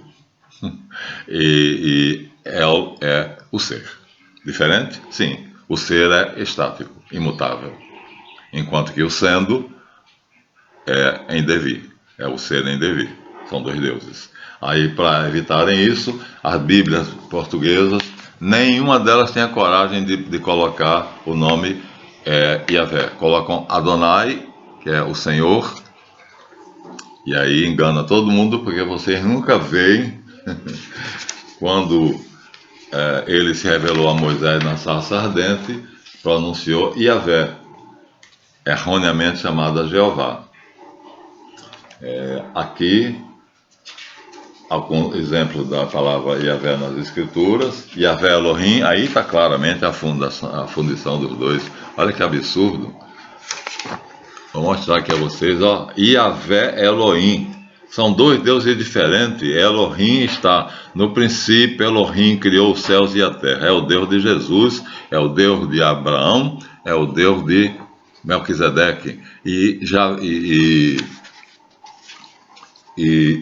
e El é o ser. Diferente? Sim. O ser é estático, imutável. Enquanto que o sendo é em devir. É o ser em devir. São 2 deuses. Aí, para evitarem isso, as Bíblias portuguesas, nenhuma delas tem a coragem de colocar o nome Yahvé. Colocam Adonai, que é o Senhor, e aí engana todo mundo, porque vocês nunca veem quando ele se revelou a Moisés na sarça ardente, pronunciou Yahvé, erroneamente chamada Jeová. Aqui, algum exemplo da palavra Yahvé nas Escrituras. Yahvé Elohim, aí está claramente a fundição dos dois. Olha que absurdo. Vou mostrar aqui a vocês, ó. Yahvé Elohim. São 2 deuses diferentes. Elohim está no princípio. Elohim criou os céus e a terra. É o Deus de Jesus, é o Deus de Abraão, é o Deus de Melquisedeque. E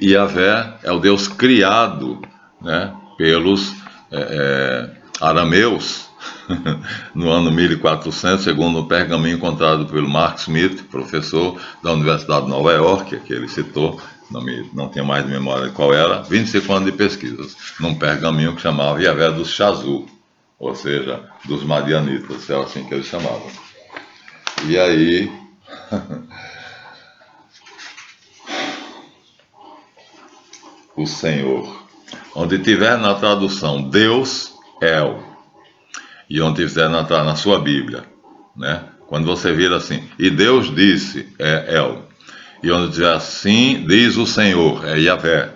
Yahvé é o Deus criado, né, pelos arameus no ano 1400, segundo o pergaminho encontrado pelo Mark Smith, professor da Universidade de Nova York, que ele citou, não tinha mais de memória qual era, 25 anos de pesquisas, num pergaminho que chamava Yahvé dos Chazu, ou seja, dos Madianitas, é assim que eles chamavam. E aí o Senhor, onde tiver na tradução Deus, El, e onde tiver na sua Bíblia, né? Quando você vira assim, e Deus disse, é El, e onde tiver assim, diz o Senhor, é Yahvé.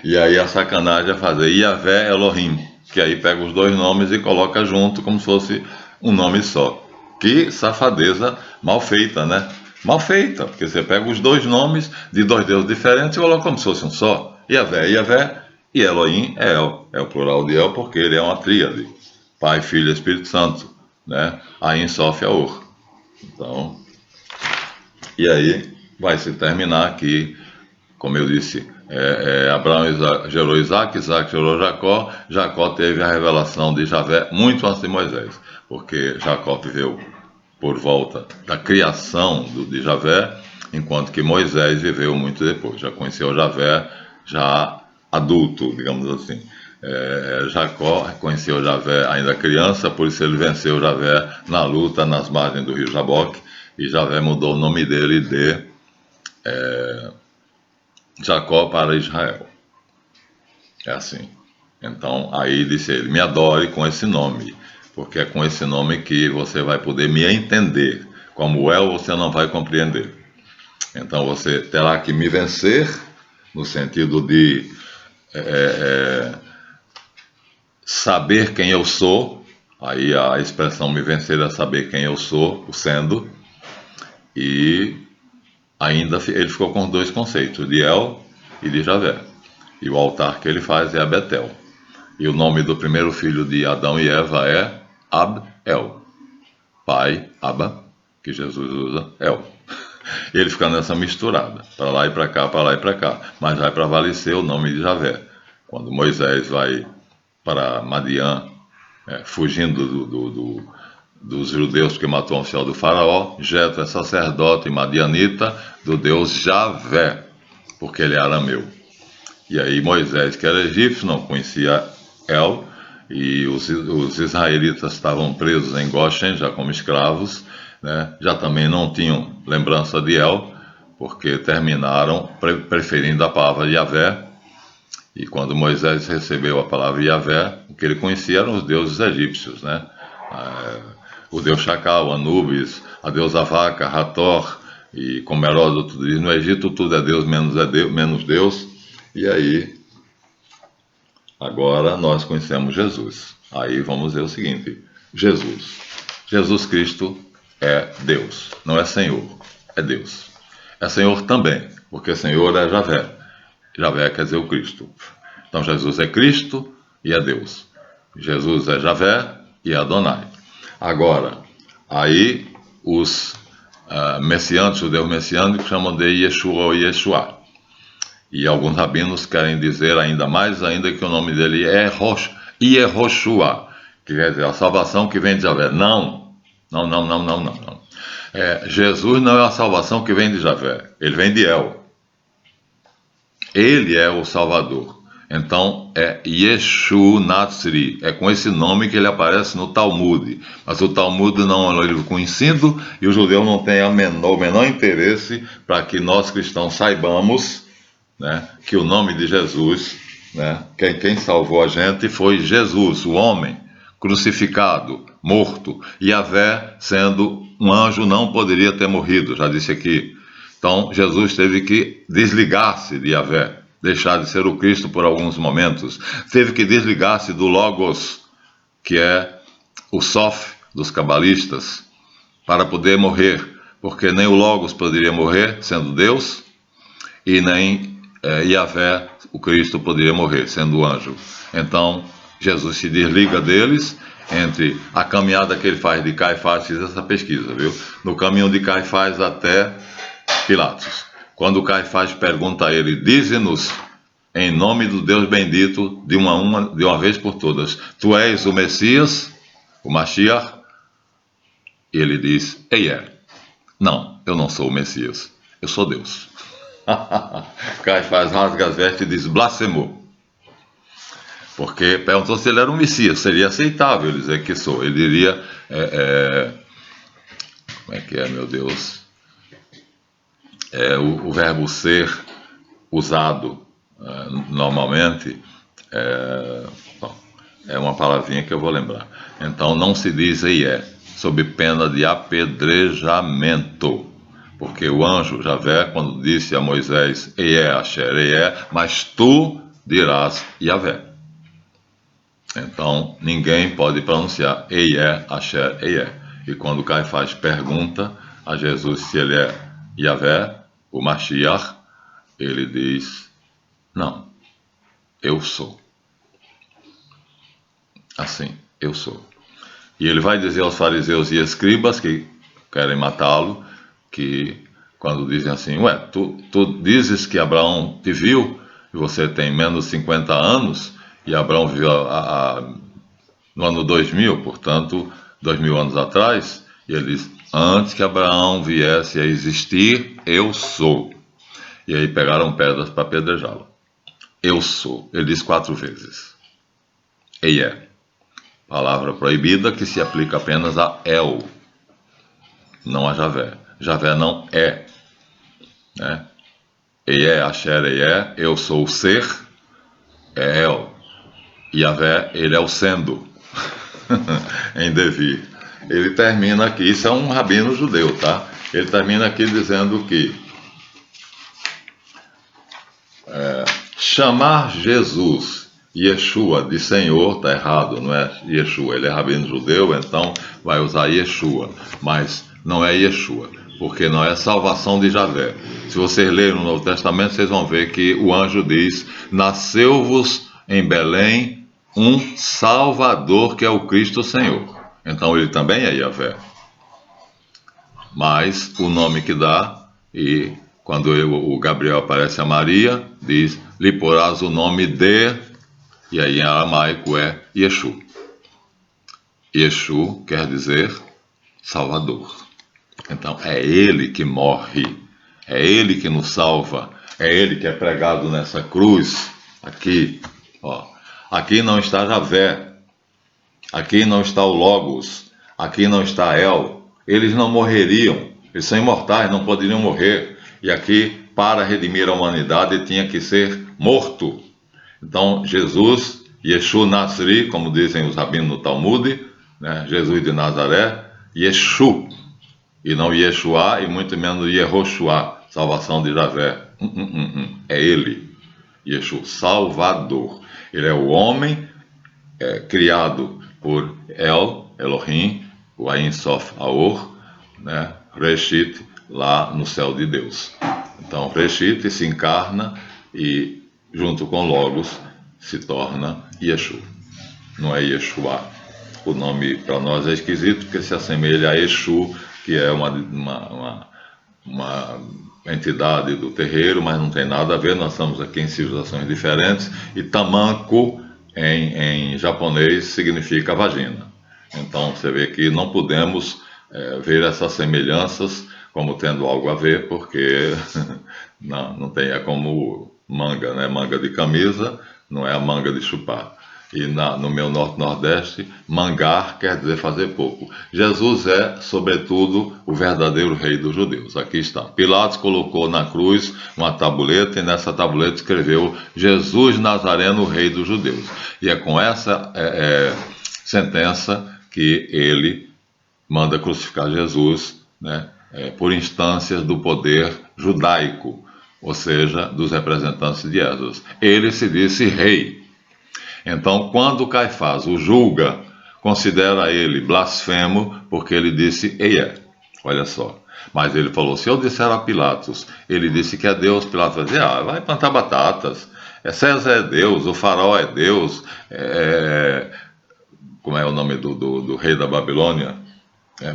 E aí a sacanagem é fazer Yahvé Elohim, que aí pega os 2 nomes e coloca junto como se fosse um nome só. Que safadeza mal feita, né? Mal feita, porque você pega os 2 nomes de 2 deuses diferentes e coloca como se fosse um só. Yahvé, Yahvé, e Elohim é El. É o plural de El porque ele é uma tríade. Pai, Filho e Espírito Santo, né? Ain, Sof, Aor. Então, e aí vai se terminar aqui, como eu disse, Abraão gerou Isaac, Isaac gerou Jacó, Jacó teve a revelação de Yahvé muito antes de Moisés, porque Jacó viveu por volta da criação de Yahvé, enquanto que Moisés viveu muito depois, já conheceu Yahvé já adulto, digamos assim. Jacó conheceu Yahvé ainda criança, por isso ele venceu Yahvé na luta nas margens do rio Jaboque, e Yahvé mudou o nome dele de Jacó para Israel. É assim. Então, aí disse ele, me adore com esse nome, porque é com esse nome que você vai poder me entender. Como El, você não vai compreender. Então, você terá que me vencer, no sentido de saber quem eu sou. Aí a expressão me vencer é saber quem eu sou, o sendo. E ainda ele ficou com os dois conceitos, de El e de Javé. E o altar que ele faz é a Betel. E o nome do primeiro filho de Adão e Eva é Ab-El. Pai, Abba, que Jesus usa, El. E ele fica nessa misturada, para lá e para cá, para lá e para cá. Mas vai prevalecer o nome de Javé. Quando Moisés vai para Madiã, fugindo dos judeus que matou o oficial do faraó, Jetro é sacerdote madianita do deus Javé, porque ele é arameu. E aí Moisés, que era egípcio, não conhecia El, e os israelitas estavam presos em Goshen, já como escravos, né? Já também não tinham lembrança de El, porque terminaram preferindo a palavra Yahvé. E quando Moisés recebeu a palavra Yahvé, o que ele conhecia eram os deuses egípcios, né? O deus Chacal, Anubis, a deusa vaca, Hathor, e como Heródoto diz, no Egito tudo é Deus, menos Deus. E aí, agora nós conhecemos Jesus. Aí vamos ver o seguinte, Jesus Cristo é Deus, não é Senhor, é Deus. É Senhor também, porque Senhor é Javé. Javé quer dizer o Cristo. Então Jesus é Cristo e é Deus. Jesus é Javé e é Adonai. Agora, aí os messiânicos, judeus messiânicos, chamam de Yeshua ou Yeshua. E alguns rabinos querem dizer ainda mais ainda que o nome dele é Yehoshua, que quer dizer a salvação que vem de Javé. Não. Jesus não é a salvação que vem de Javé, ele vem de El. Ele é o Salvador. Então é Yeshu Natsri. É com esse nome que ele aparece no Talmud. Mas o Talmud não é um livro conhecido e o judeu não tem o menor interesse para que nós cristãos saibamos, né, que o nome de Jesus, né, quem salvou a gente foi Jesus, o homem crucificado, morto. E Yahvé, sendo um anjo, não poderia ter morrido, já disse aqui. Então, Jesus teve que desligar-se de Yahvé, deixar de ser o Cristo por alguns momentos. Teve que desligar-se do Logos, que é o Sof dos cabalistas, para poder morrer, porque nem o Logos poderia morrer, sendo Deus, e nem Yahvé, o Cristo, poderia morrer, sendo anjo. Então, Jesus se desliga deles. Entre a caminhada que ele faz de Caifás, fiz essa pesquisa, viu? No caminho de Caifás até Pilatos. Quando Caifás pergunta a ele, dize-nos, em nome do Deus bendito, de uma vez por todas, tu és o Messias, o Mashiach? E ele diz, não, eu não sou o Messias, eu sou Deus. Caifás rasga as vestes e diz, blasfemou. Porque perguntou se ele era um Messias, seria aceitável ele dizer que sou. Ele diria, como é que é, meu Deus? O verbo ser usado normalmente é uma palavrinha que eu vou lembrar. Então não se diz sob pena de apedrejamento, porque o anjo Javé, quando disse a Moisés, Asher, mas tu dirás Yahvé. Então ninguém pode pronunciar Asher, E quando Caifás pergunta a Jesus se ele é Yahvé, o Mashiach, ele diz, não, eu sou. Assim, eu sou. E ele vai dizer aos fariseus e escribas que querem matá-lo, que quando dizem assim, tu dizes que Abraão te viu, e você tem menos de 50 anos, e Abraão viveu no ano 2000, portanto, 2000 anos atrás, e ele diz, antes que Abraão viesse a existir, eu sou. E aí pegaram pedras para apedrejá-lo. Eu sou. Ele diz 4 vezes. Palavra proibida que se aplica apenas a El, não a Javé. Javé não é, né? Eé, Asher, Eé, eu sou o ser, é El. Yahvé, ele é o sendo, em Devi. Ele termina aqui, isso é um rabino judeu, tá? Ele termina aqui dizendo que chamar Jesus, Yeshua, de Senhor, está errado, não é Yeshua. Ele é rabino judeu, então vai usar Yeshua, mas não é Yeshua, porque não é salvação de Javé. Se vocês lerem no Novo Testamento, vocês vão ver que o anjo diz: nasceu-vos em Belém um Salvador, que é o Cristo Senhor. Então ele também é Yahvé, mas o nome que dá, e quando o Gabriel aparece a Maria, diz: lhe porás o nome de, e aí em aramaico é Yeshu. Yeshu quer dizer Salvador. Então é ele que morre, é ele que nos salva, é ele que é pregado nessa cruz. Aqui, ó, aqui não está Javé, aqui não está o Logos, aqui não está El. Eles não morreriam, eles são imortais, não poderiam morrer. E aqui, para redimir a humanidade, tinha que ser morto. Então, Jesus, Yeshu Nasri, como dizem os rabinos no Talmud, né? Jesus de Nazaré, Yeshu, e não Yeshua, e muito menos Yehoshua, salvação de Javé. É ele, Yeshu, Salvador. Ele é o homem criado por Elohim, o Ain Sof Aor, né? Reshit, lá no céu de Deus. Então, Reshit se encarna e, junto com Logos, se torna Yeshu. Não é Yeshua. O nome para nós é esquisito porque se assemelha a Exu, que é uma entidade do terreiro, mas não tem nada a ver. Nós estamos aqui em civilizações diferentes. E Tamanco, em japonês, significa vagina. Então você vê que não podemos ver essas semelhanças como tendo algo a ver, porque não tem, é como manga, né? Manga de camisa não é a manga de chupar. E no meu norte-nordeste, mangar quer dizer fazer pouco. Jesus é, sobretudo, o verdadeiro rei dos judeus. Aqui está. Pilatos colocou na cruz uma tabuleta e nessa tabuleta escreveu: Jesus Nazareno, rei dos judeus. E é com essa sentença que ele manda crucificar Jesus, né, por instâncias do poder judaico, ou seja, dos representantes de Esdras. Ele se disse rei. Então, quando Caifás o julga, considera ele blasfemo, porque ele disse Eia. Olha só. Mas ele falou: se eu disser a Pilatos, ele disse que é Deus, Pilatos vai dizer: vai plantar batatas. César é Deus, o faraó é Deus, como é o nome do rei da Babilônia?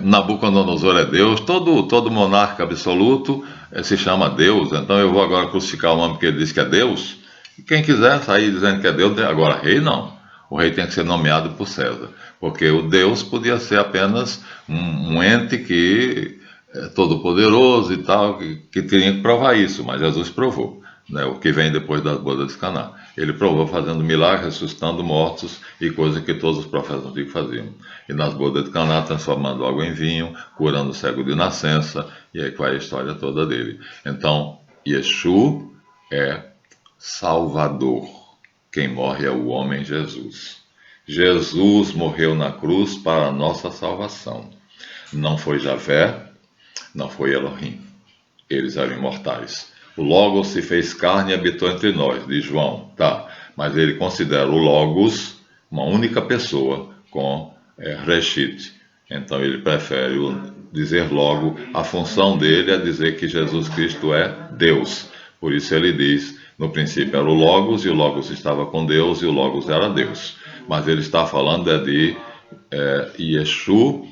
Nabucodonosor é Deus, todo monarca absoluto se chama Deus, então eu vou agora crucificar o homem porque ele diz que é Deus? E quem quiser sair dizendo que é Deus, agora rei não. O rei tem que ser nomeado por César, porque o Deus podia ser apenas um ente que é todo poderoso e tal, que tinha que provar isso, mas Jesus provou. Né, o que vem depois das bodas de Caná. Ele provou fazendo milagres, ressuscitando mortos e coisas que todos os profetas antigos faziam. E nas bodas de Caná, transformando água em vinho, curando o cego de nascença, e aí vai a história toda dele. Então, Yeshu é Salvador. Quem morre é o homem Jesus. Jesus morreu na cruz para a nossa salvação. Não foi Javé, não foi Elohim. Eles eram imortais. O Logos se fez carne e habitou entre nós, diz João. Tá, mas ele considera o Logos uma única pessoa com Reshit. Então ele prefere dizer logo, a função dele é dizer que Jesus Cristo é Deus. Por isso ele diz, no princípio era o Logos, e o Logos estava com Deus, e o Logos era Deus. Mas ele está falando de Yeshu,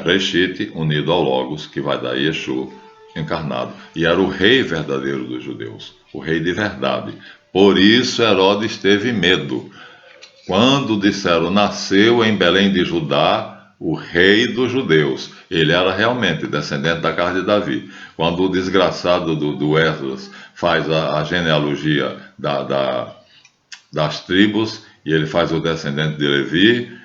Reshit, unido ao Logos, que vai dar Yeshu, encarnado, e era o rei verdadeiro dos judeus, o rei de verdade. Por isso Herodes teve medo. Quando disseram, nasceu em Belém de Judá o rei dos judeus, ele era realmente descendente da casa de Davi. Quando o desgraçado do Esdras faz a genealogia das tribos, e ele faz o descendente de Levi,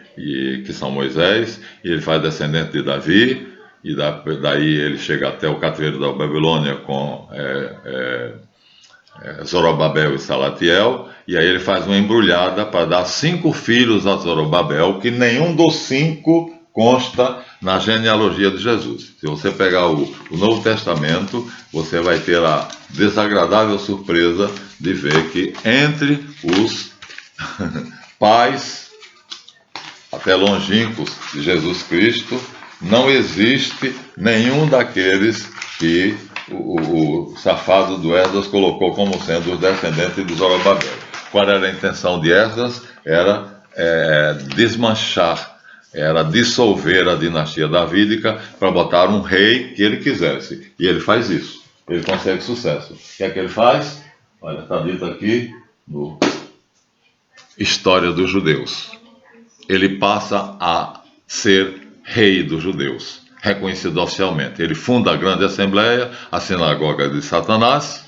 que são Moisés, e ele faz descendente de Davi, e daí ele chega até o cativeiro da Babilônia com Zorobabel e Salatiel, e aí ele faz uma embrulhada para dar 5 filhos a Zorobabel, que nenhum dos 5 consta na genealogia de Jesus. Se você pegar o Novo Testamento, você vai ter a desagradável surpresa de ver que entre os pais, até longínquos, de Jesus Cristo, não existe nenhum daqueles que o safado do Esdras colocou como sendo os descendentes de Zorobabel. Qual era a intenção de Esdras? Era desmanchar, era dissolver a dinastia davídica para botar um rei que ele quisesse. E ele faz isso. Ele consegue sucesso. O que é que ele faz? Olha, está dito aqui no História dos Judeus. Ele passa a ser rei dos judeus, reconhecido oficialmente. Ele funda a grande assembleia, a sinagoga de Satanás,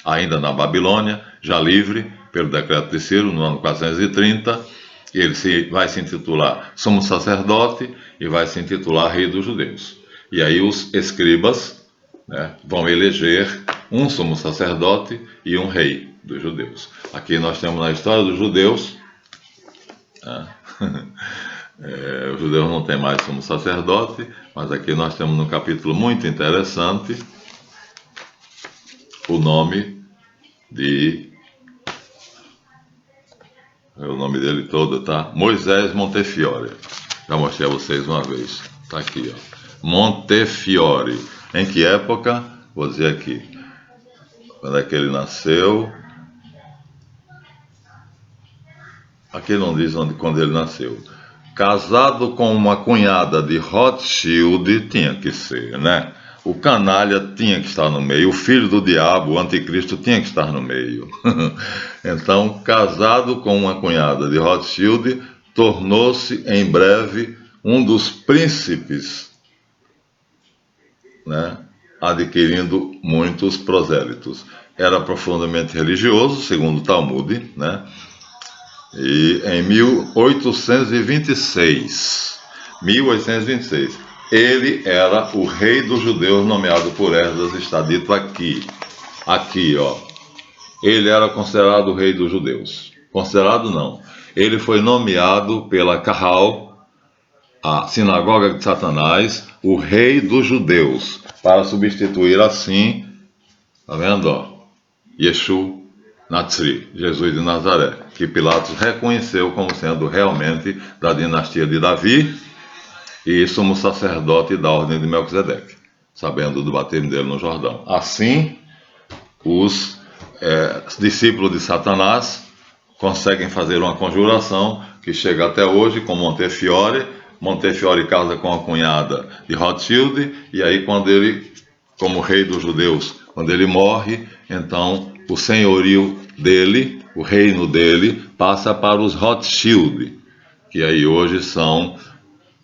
ainda na Babilônia, já livre pelo decreto de Ciro, no ano 430. Ele vai se intitular sumo sacerdote e vai se intitular rei dos judeus. E aí os escribas, né, vão eleger um sumo sacerdote e um rei dos judeus. Aqui nós temos na história dos judeus, né, os judeus não têm mais sumo sacerdote, mas aqui nós temos um capítulo muito interessante o nome o nome dele todo, tá? Moisés Montefiore. Já mostrei a vocês uma vez. Tá aqui, ó. Montefiore. Em que época? Vou dizer aqui. Quando é que ele nasceu? Aqui não diz quando ele nasceu. Casado com uma cunhada de Rothschild, tinha que ser, né? O canalha tinha que estar no meio, o filho do diabo, o anticristo, tinha que estar no meio. Então, casado com uma cunhada de Rothschild, tornou-se em breve um dos príncipes, né? Adquirindo muitos prosélitos. Era profundamente religioso, segundo o Talmud, né? E em 1826, ele era o rei dos judeus nomeado por Esdras, está dito aqui, ó. Ele era considerado o rei dos judeus. Considerado não. Ele foi nomeado pela Kahal, a sinagoga de Satanás, o rei dos judeus, para substituir assim, tá vendo, ó, Yeshua Natsri, Jesus de Nazaré, que Pilatos reconheceu como sendo realmente da dinastia de Davi e sumo sacerdote da ordem de Melquisedeque, sabendo do batismo dele no Jordão. Assim, os discípulos de Satanás conseguem fazer uma conjuração que chega até hoje com Montefiore. Montefiore casa com a cunhada de Rothschild, e aí quando ele, como rei dos judeus, quando ele morre, então o senhorio dele, o reino dele, passa para os Rothschild, que aí hoje são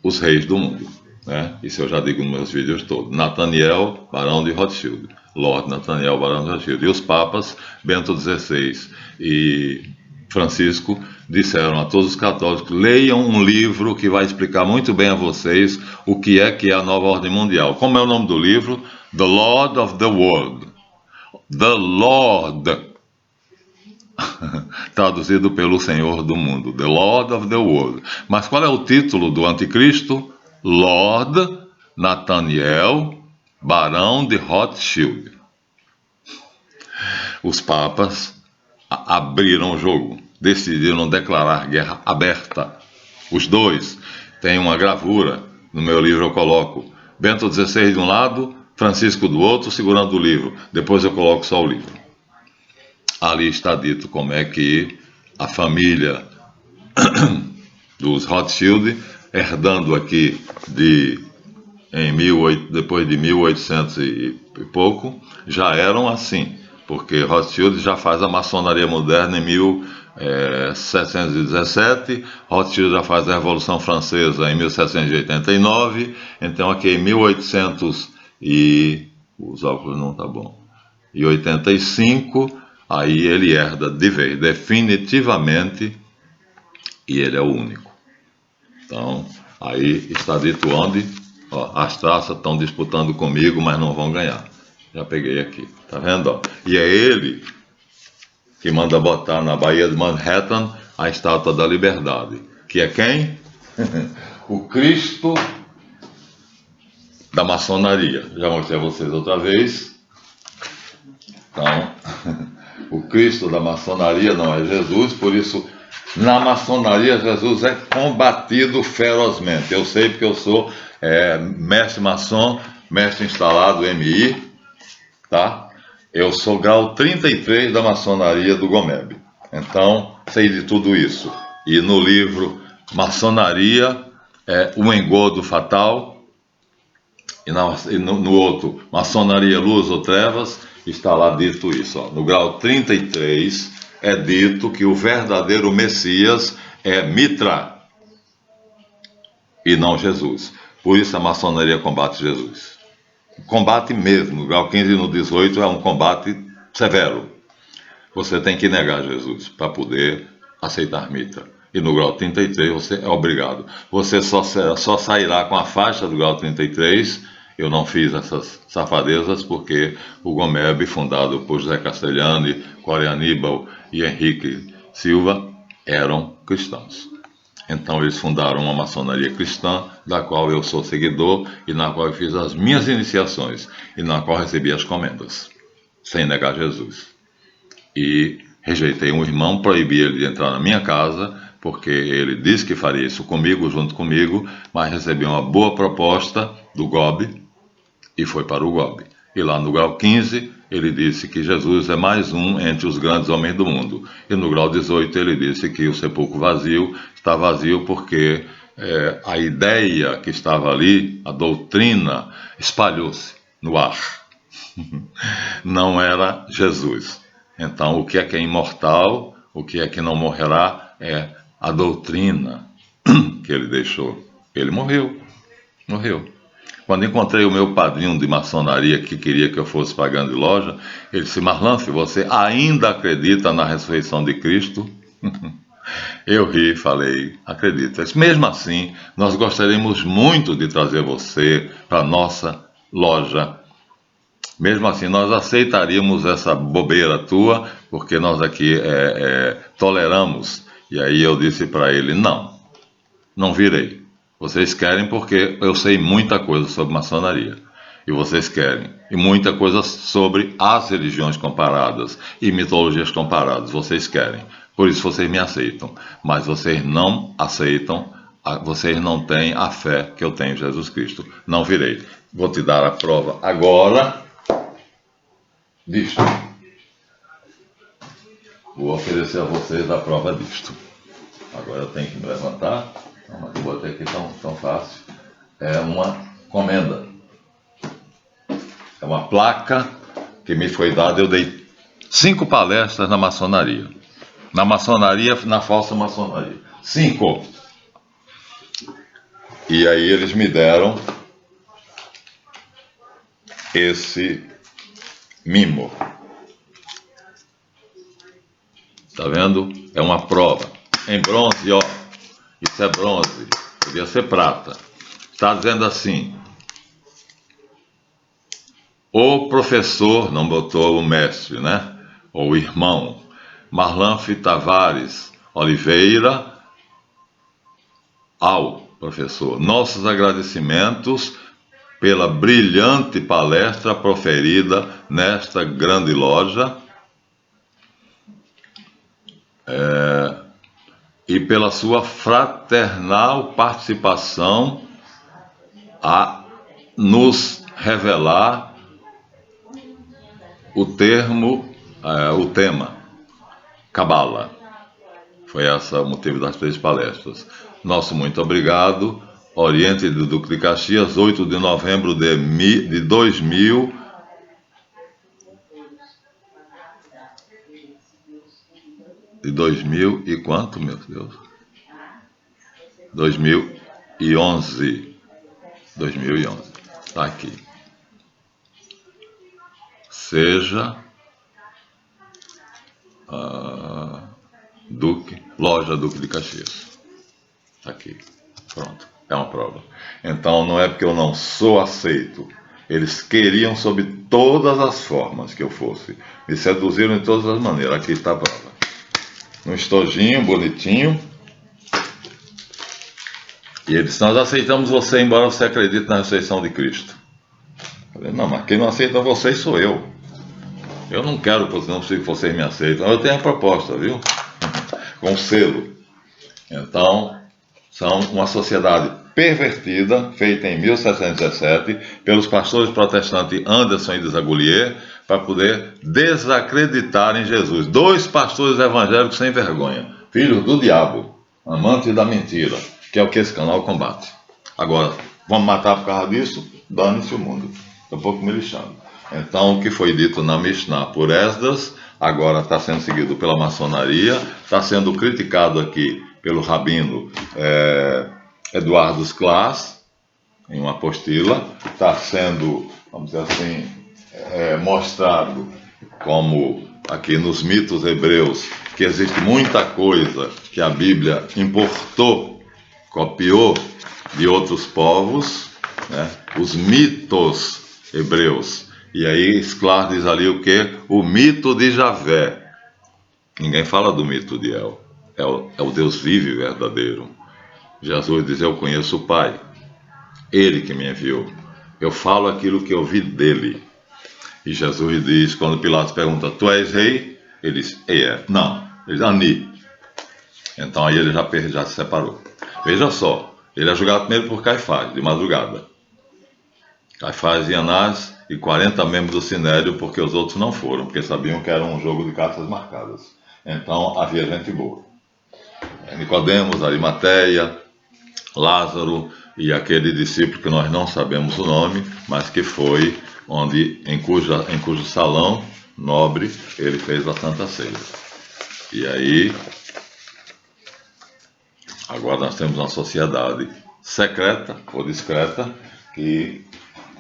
os reis do mundo, né? Isso eu já digo nos meus vídeos todos. Nathaniel, barão de Rothschild, Lord Nathaniel, barão de Rothschild. E os papas, Bento XVI e Francisco, disseram a todos os católicos: leiam um livro que vai explicar muito bem a vocês o que é a nova ordem mundial. Como é o nome do livro? The Lord of the World. The Lord, traduzido pelo Senhor do mundo, The Lord of the World. Mas qual é o título do anticristo? Lord Nathaniel, barão de Rothschild. Os papas abriram o jogo, decidiram declarar guerra aberta. Os dois. Tem uma gravura, no meu livro eu coloco Bento XVI de um lado, Francisco do outro, segurando o livro. Depois eu coloco só o livro. Ali está dito como é que a família dos Rothschild, herdando aqui depois de 1800 e pouco, já eram assim, porque Rothschild já faz a maçonaria moderna em 1717, Rothschild já faz a Revolução Francesa em 1789, então aqui em 1800 e... os óculos não tá bom, e 85, aí ele herda de vez, definitivamente, e ele é o único. Então, aí está dito onde, ó, as traças estão disputando comigo, mas não vão ganhar. Já peguei aqui, tá vendo? Ó? E é ele que manda botar na Baía de Manhattan a Estátua da Liberdade. Que é quem? O Cristo da maçonaria. Já mostrei a vocês outra vez. Então, o Cristo da maçonaria não é Jesus, por isso, na maçonaria, Jesus é combatido ferozmente. Eu sei porque eu sou mestre maçom, mestre instalado MI, tá? Eu sou grau 33 da maçonaria do GOMEB. Então, sei de tudo isso. E no livro Maçonaria, o engodo fatal, e no outro, Maçonaria, Luz ou Trevas, está lá dito isso. Ó. No grau 33 é dito que o verdadeiro Messias é Mitra e não Jesus. Por isso a maçonaria combate Jesus. Combate mesmo. No grau 15 e no 18 é um combate severo. Você tem que negar Jesus para poder aceitar Mitra. E no grau 33 você é obrigado. Você só sairá com a faixa do grau 33. Eu não fiz essas safadezas porque o GOMEB, fundado por José Castellani, Cory Aníbal e Henrique Silva, eram cristãos. Então eles fundaram uma maçonaria cristã, da qual eu sou seguidor e na qual eu fiz as minhas iniciações e na qual recebi as comendas, sem negar Jesus. E rejeitei um irmão, proibi ele de entrar na minha casa, porque ele disse que faria isso comigo, junto comigo, mas recebi uma boa proposta do GOB e foi para o GOB. E lá no grau 15, ele disse que Jesus é mais um entre os grandes homens do mundo. E no grau 18, ele disse que o sepulcro vazio está vazio porque a ideia que estava ali, a doutrina, espalhou-se no ar. Não era Jesus. Então, o que é imortal, o que é que não morrerá, é a doutrina que ele deixou. Ele morreu. Quando encontrei o meu padrinho de maçonaria que queria que eu fosse para a grande loja, ele disse: Marlanf, você ainda acredita na ressurreição de Cristo? Eu ri e falei: acredito. Disse, mesmo assim, nós gostaríamos muito de trazer você para a nossa loja. Mesmo assim, nós aceitaríamos essa bobeira tua, porque nós aqui toleramos. E aí eu disse para ele: não virei. Vocês querem porque eu sei muita coisa sobre maçonaria. E vocês querem. E muita coisa sobre as religiões comparadas e mitologias comparadas. Vocês querem. Por isso vocês me aceitam. Mas vocês não aceitam, vocês não têm a fé que eu tenho em Jesus Cristo. Não virei. Vou te dar a prova agora disto. Vou oferecer a vocês a prova disto. Agora eu tenho que me levantar. Não, mas eu botei aqui tão fácil. É uma comenda. É uma placa que me foi dada. Eu dei 5 palestras na maçonaria. Na maçonaria, na falsa maçonaria. 5. E aí eles me deram esse mimo. Tá vendo? É uma prova. Em bronze, ó. Isso é bronze. Podia ser prata. Está dizendo assim: o professor, não botou o mestre, né? Ou o irmão, Marlanf Tavares Oliveira, ao professor, nossos agradecimentos pela brilhante palestra proferida nesta grande loja e pela sua fraternal participação a nos revelar o tema, Cabala. Foi esse o motivo das 3 palestras. Nosso muito obrigado. Oriente do Duque de Caxias, 8 de novembro de 2000. De 2000 e quanto, meu Deus? 2011. 2011. Está aqui. Seja loja Duque de Caxias. Está aqui. Pronto. É uma prova. Então não é porque eu não sou aceito. Eles queriam sob todas as formas que eu fosse. Me seduziram de todas as maneiras. Aqui está a prova. Um estojinho bonitinho. E eles disse: nós aceitamos você, embora você acredite na ressurreição de Cristo. Eu falei: não, mas quem não aceita vocês sou eu. Eu não quero que vocês me aceitem. Eu tenho a proposta, viu? Com selo. Então, são uma sociedade pervertida, feita em 1717, pelos pastores protestantes Anderson e Desaguliers, para poder desacreditar em Jesus. 2 pastores evangélicos sem vergonha, filhos do diabo, amantes da mentira, que é o que esse canal combate. Agora, vamos matar por causa disso? Dane-se o mundo. Estou um pouco me lixando. Então, o que foi dito na Mishnah por Esdras, agora está sendo seguido pela maçonaria, está sendo criticado aqui pelo rabino Eduardo Klaas, em uma apostila, está sendo, vamos dizer assim, mostrado como aqui nos mitos hebreus, que existe muita coisa que a Bíblia importou, copiou de outros povos, né? Os mitos hebreus. E aí Klaas diz ali o quê? O mito de Javé. Ninguém fala do mito de El. É o Deus vivo e verdadeiro. Jesus diz: eu conheço o Pai, Ele que me enviou. Eu falo aquilo que eu vi dele. E Jesus diz, quando Pilatos pergunta: tu és rei? Ele diz: não. Ele diz: Ani. Então aí ele já se separou. Veja só, ele é julgado primeiro por Caifás, de madrugada. Caifás e Anás e 40 membros do Sinédrio, porque os outros não foram, porque sabiam que era um jogo de cartas marcadas. Então havia gente boa. Nicodemos, Arimateia, Lázaro e aquele discípulo que nós não sabemos o nome, mas que foi em cujo salão nobre ele fez a Santa Ceia. E aí, agora nós temos uma sociedade secreta ou discreta que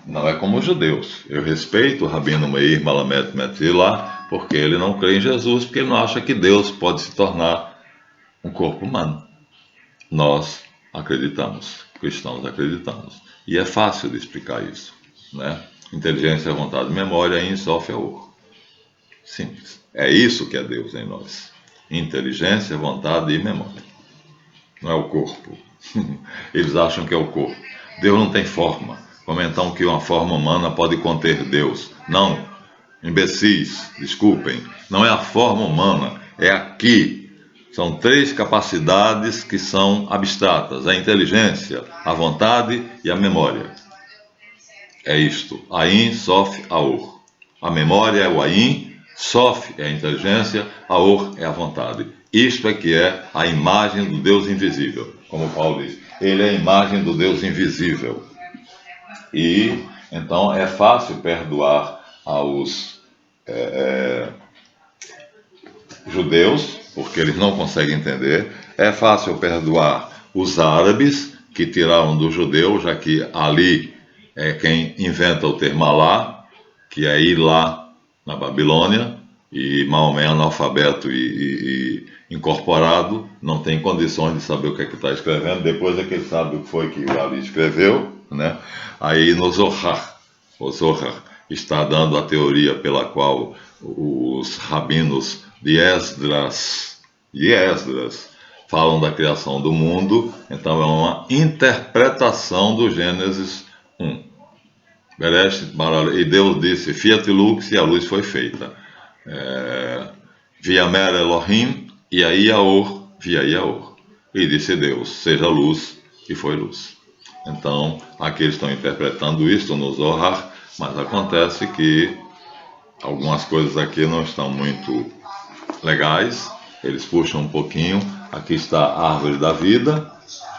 não é como os judeus. Eu respeito o Rabino Meir Malamed Metzila, porque ele não crê em Jesus, porque ele não acha que Deus pode se tornar um corpo humano. Nós acreditamos, cristãos acreditamos. E é fácil de explicar isso, né? Inteligência, vontade e memória, Ein Sof Aor. Simples. É isso que é Deus em nós. Inteligência, vontade e memória. Não é o corpo. Eles acham que é o corpo. Deus não tem forma. Como então que uma forma humana pode conter Deus? Não. Imbecis, desculpem. Não é a forma humana, é aqui. São 3 capacidades que são abstratas: a inteligência, a vontade e a memória. É isto, Ein Sof Aor. A memória é o Ein, Sof é a inteligência, Aor é a vontade. Isto é que é a imagem do Deus invisível, como Paulo diz. Ele é a imagem do Deus invisível. E então é fácil perdoar aos judeus, porque eles não conseguem entender. É fácil perdoar os árabes, que tiraram do judeu, já que Ali é quem inventa o termo Alá, que é ir lá na Babilônia, e Maomé, analfabeto e incorporado, não tem condições de saber o que é que está escrevendo. Depois é que ele sabe o que foi que o Ali escreveu, né? Aí no Zohar, o Zohar está dando a teoria pela qual os rabinos de Esdras falam da criação do mundo. Então é uma interpretação do Gênesis 1. E Deus disse: Fiat Lux, e a luz foi feita. Viamer Elohim, e aí Yaor, via Yaor. E disse Deus: seja luz, e foi luz. Então, aqui eles estão interpretando isso no Zohar, mas acontece que algumas coisas aqui não estão muito legais. Eles puxam um pouquinho. Aqui está a árvore da vida,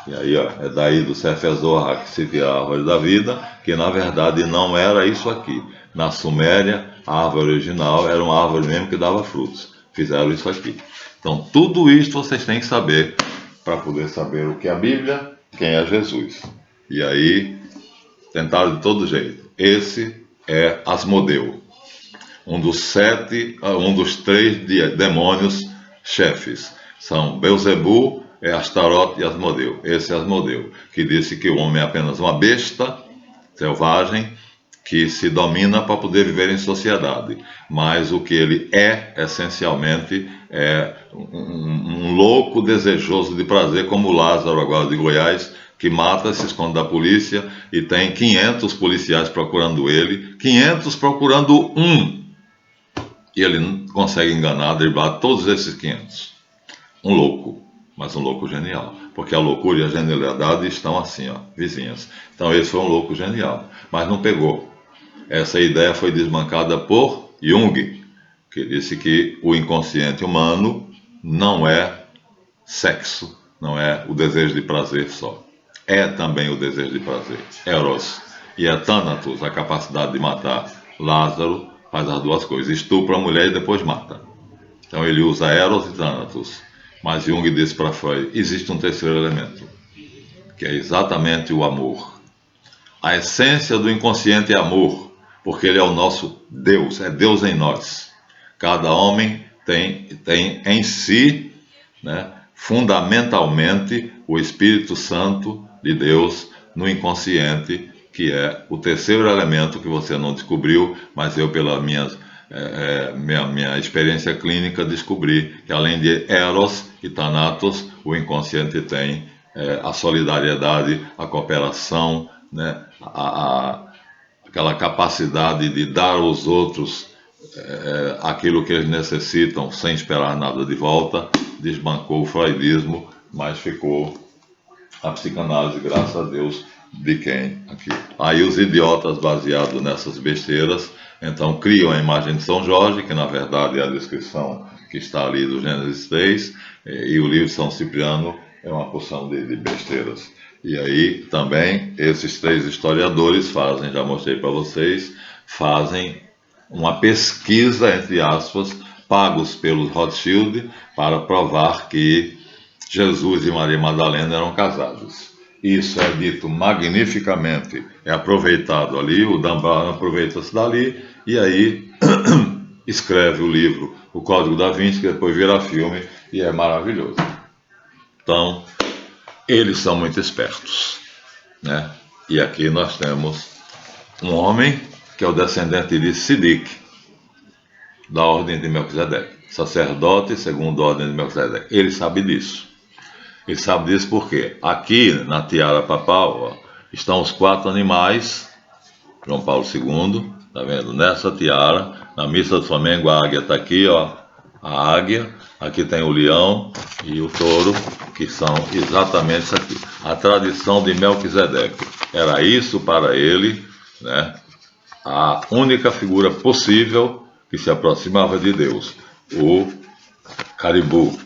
e aí é daí do Sefer Zohar que se tira a árvore da vida, que na verdade não era isso aqui. Na Suméria, a árvore original era uma árvore mesmo que dava frutos. Fizeram isso aqui. Então tudo isso vocês têm que saber para poder saber o que é a Bíblia, quem é Jesus. E aí tentaram de todo jeito. Esse é Asmodeu, um dos 3 demônios chefes. São Belzebu, Astarote e Asmodeu. Esse é Asmodeu, que disse que o homem é apenas uma besta selvagem que se domina para poder viver em sociedade, mas o que ele é, essencialmente, é um louco desejoso de prazer, como o Lázaro agora de Goiás, que mata, se esconde da polícia e tem 500 policiais procurando ele, 500 procurando um, e ele consegue enganar, driblar todos esses 500. Um louco, mas um louco genial, porque a loucura e a genialidade estão assim, ó, vizinhas. Então esse foi um louco genial, mas não pegou. Essa ideia foi desbancada por Jung, que disse que o inconsciente humano não é sexo, não é o desejo de prazer só. É também o desejo de prazer, eros, e é thanatos, a capacidade de matar. Lázaro faz as duas coisas, estupra a mulher e depois mata. Então ele usa eros e thanatos. Mas Jung disse para Freud, existe um terceiro elemento, que é exatamente o amor. A essência do inconsciente é amor, porque ele é o nosso Deus, é Deus em nós. Cada homem tem em si, né, fundamentalmente, o Espírito Santo de Deus no inconsciente, que é o terceiro elemento que você não descobriu, mas eu, pela minha experiência clínica, descobri que além de Eros e Thanatos, o inconsciente tem a solidariedade, a cooperação, né, aquela capacidade de dar aos outros aquilo que eles necessitam sem esperar nada de volta. Desbancou o freudismo, mas ficou a psicanálise, graças a Deus, de quem aqui. Aí os idiotas, baseados nessas besteiras, então criam a imagem de São Jorge, que na verdade é a descrição que está ali do Gênesis 3, e o livro de São Cipriano é uma porção de besteiras. E aí também esses três historiadores fazem, já mostrei para vocês, fazem uma pesquisa, entre aspas, pagos pelos Rothschild, para provar que Jesus e Maria Madalena eram casados. Isso é dito magnificamente, é aproveitado ali, o Dan Brown aproveita-se dali, e aí escreve o livro O Código da Vinci, que depois vira filme, e é maravilhoso. Então, eles são muito espertos, né? E aqui nós temos um homem que é o descendente de Sidic, da ordem de Melquisedeque, sacerdote segundo a ordem de Melquisedeque. Ele sabe disso. Ele sabe disso porque aqui na tiara papal, ó, estão os 4 animais, João Paulo II, tá vendo? Nessa tiara, na missa do Flamengo, a águia está aqui, ó, a águia, aqui tem o leão e o touro, que são exatamente isso aqui. A tradição de Melquisedeque era isso para ele, né? A única figura possível que se aproximava de Deus, o caribu,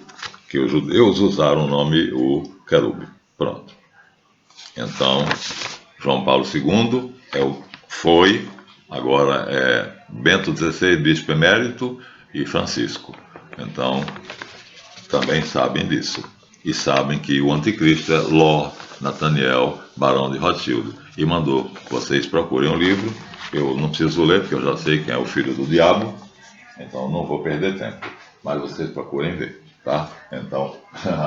que os judeus usaram o nome o querube. Pronto. Então, João Paulo II foi, agora é Bento XVI, bispo emérito, e Francisco. Então, também sabem disso. E sabem que o anticristo é Lord Nathaniel, barão de Rothschild. E mandou, vocês procurem um livro, eu não preciso ler, porque eu já sei quem é o filho do diabo, então não vou perder tempo. Mas vocês procurem ver, tá? Então,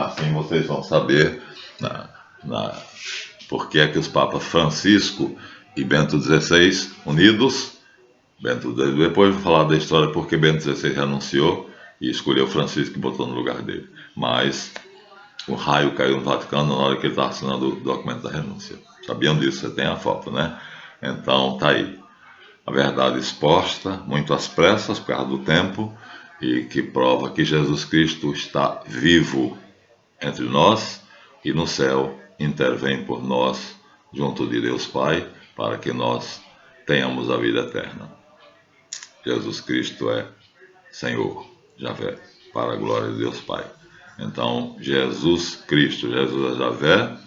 assim vocês vão saber por que é que os papas Francisco e Bento XVI unidos. Depois eu vou falar da história porque Bento XVI renunciou e escolheu Francisco e botou no lugar dele. Mas o raio caiu no Vaticano na hora que ele estava assinando o documento da renúncia. Sabiam disso? Você tem a foto, né? Então, tá aí. A verdade exposta, muito às pressas, por causa do tempo, e que prova que Jesus Cristo está vivo entre nós e no céu intervém por nós, junto de Deus Pai, para que nós tenhamos a vida eterna. Jesus Cristo é Senhor, Javé, para a glória de Deus Pai. Então, Jesus Cristo, Jesus é Javé,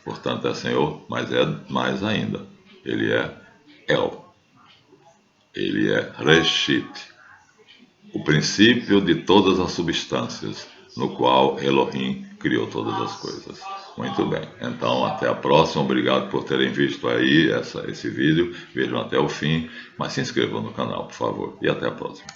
portanto é Senhor, mas é mais ainda. Ele é El. Ele é Reshit, o princípio de todas as substâncias, no qual Elohim criou todas as coisas. Muito bem, então até a próxima, obrigado por terem visto aí esse vídeo, vejam até o fim, mas se inscrevam no canal, por favor, e até a próxima.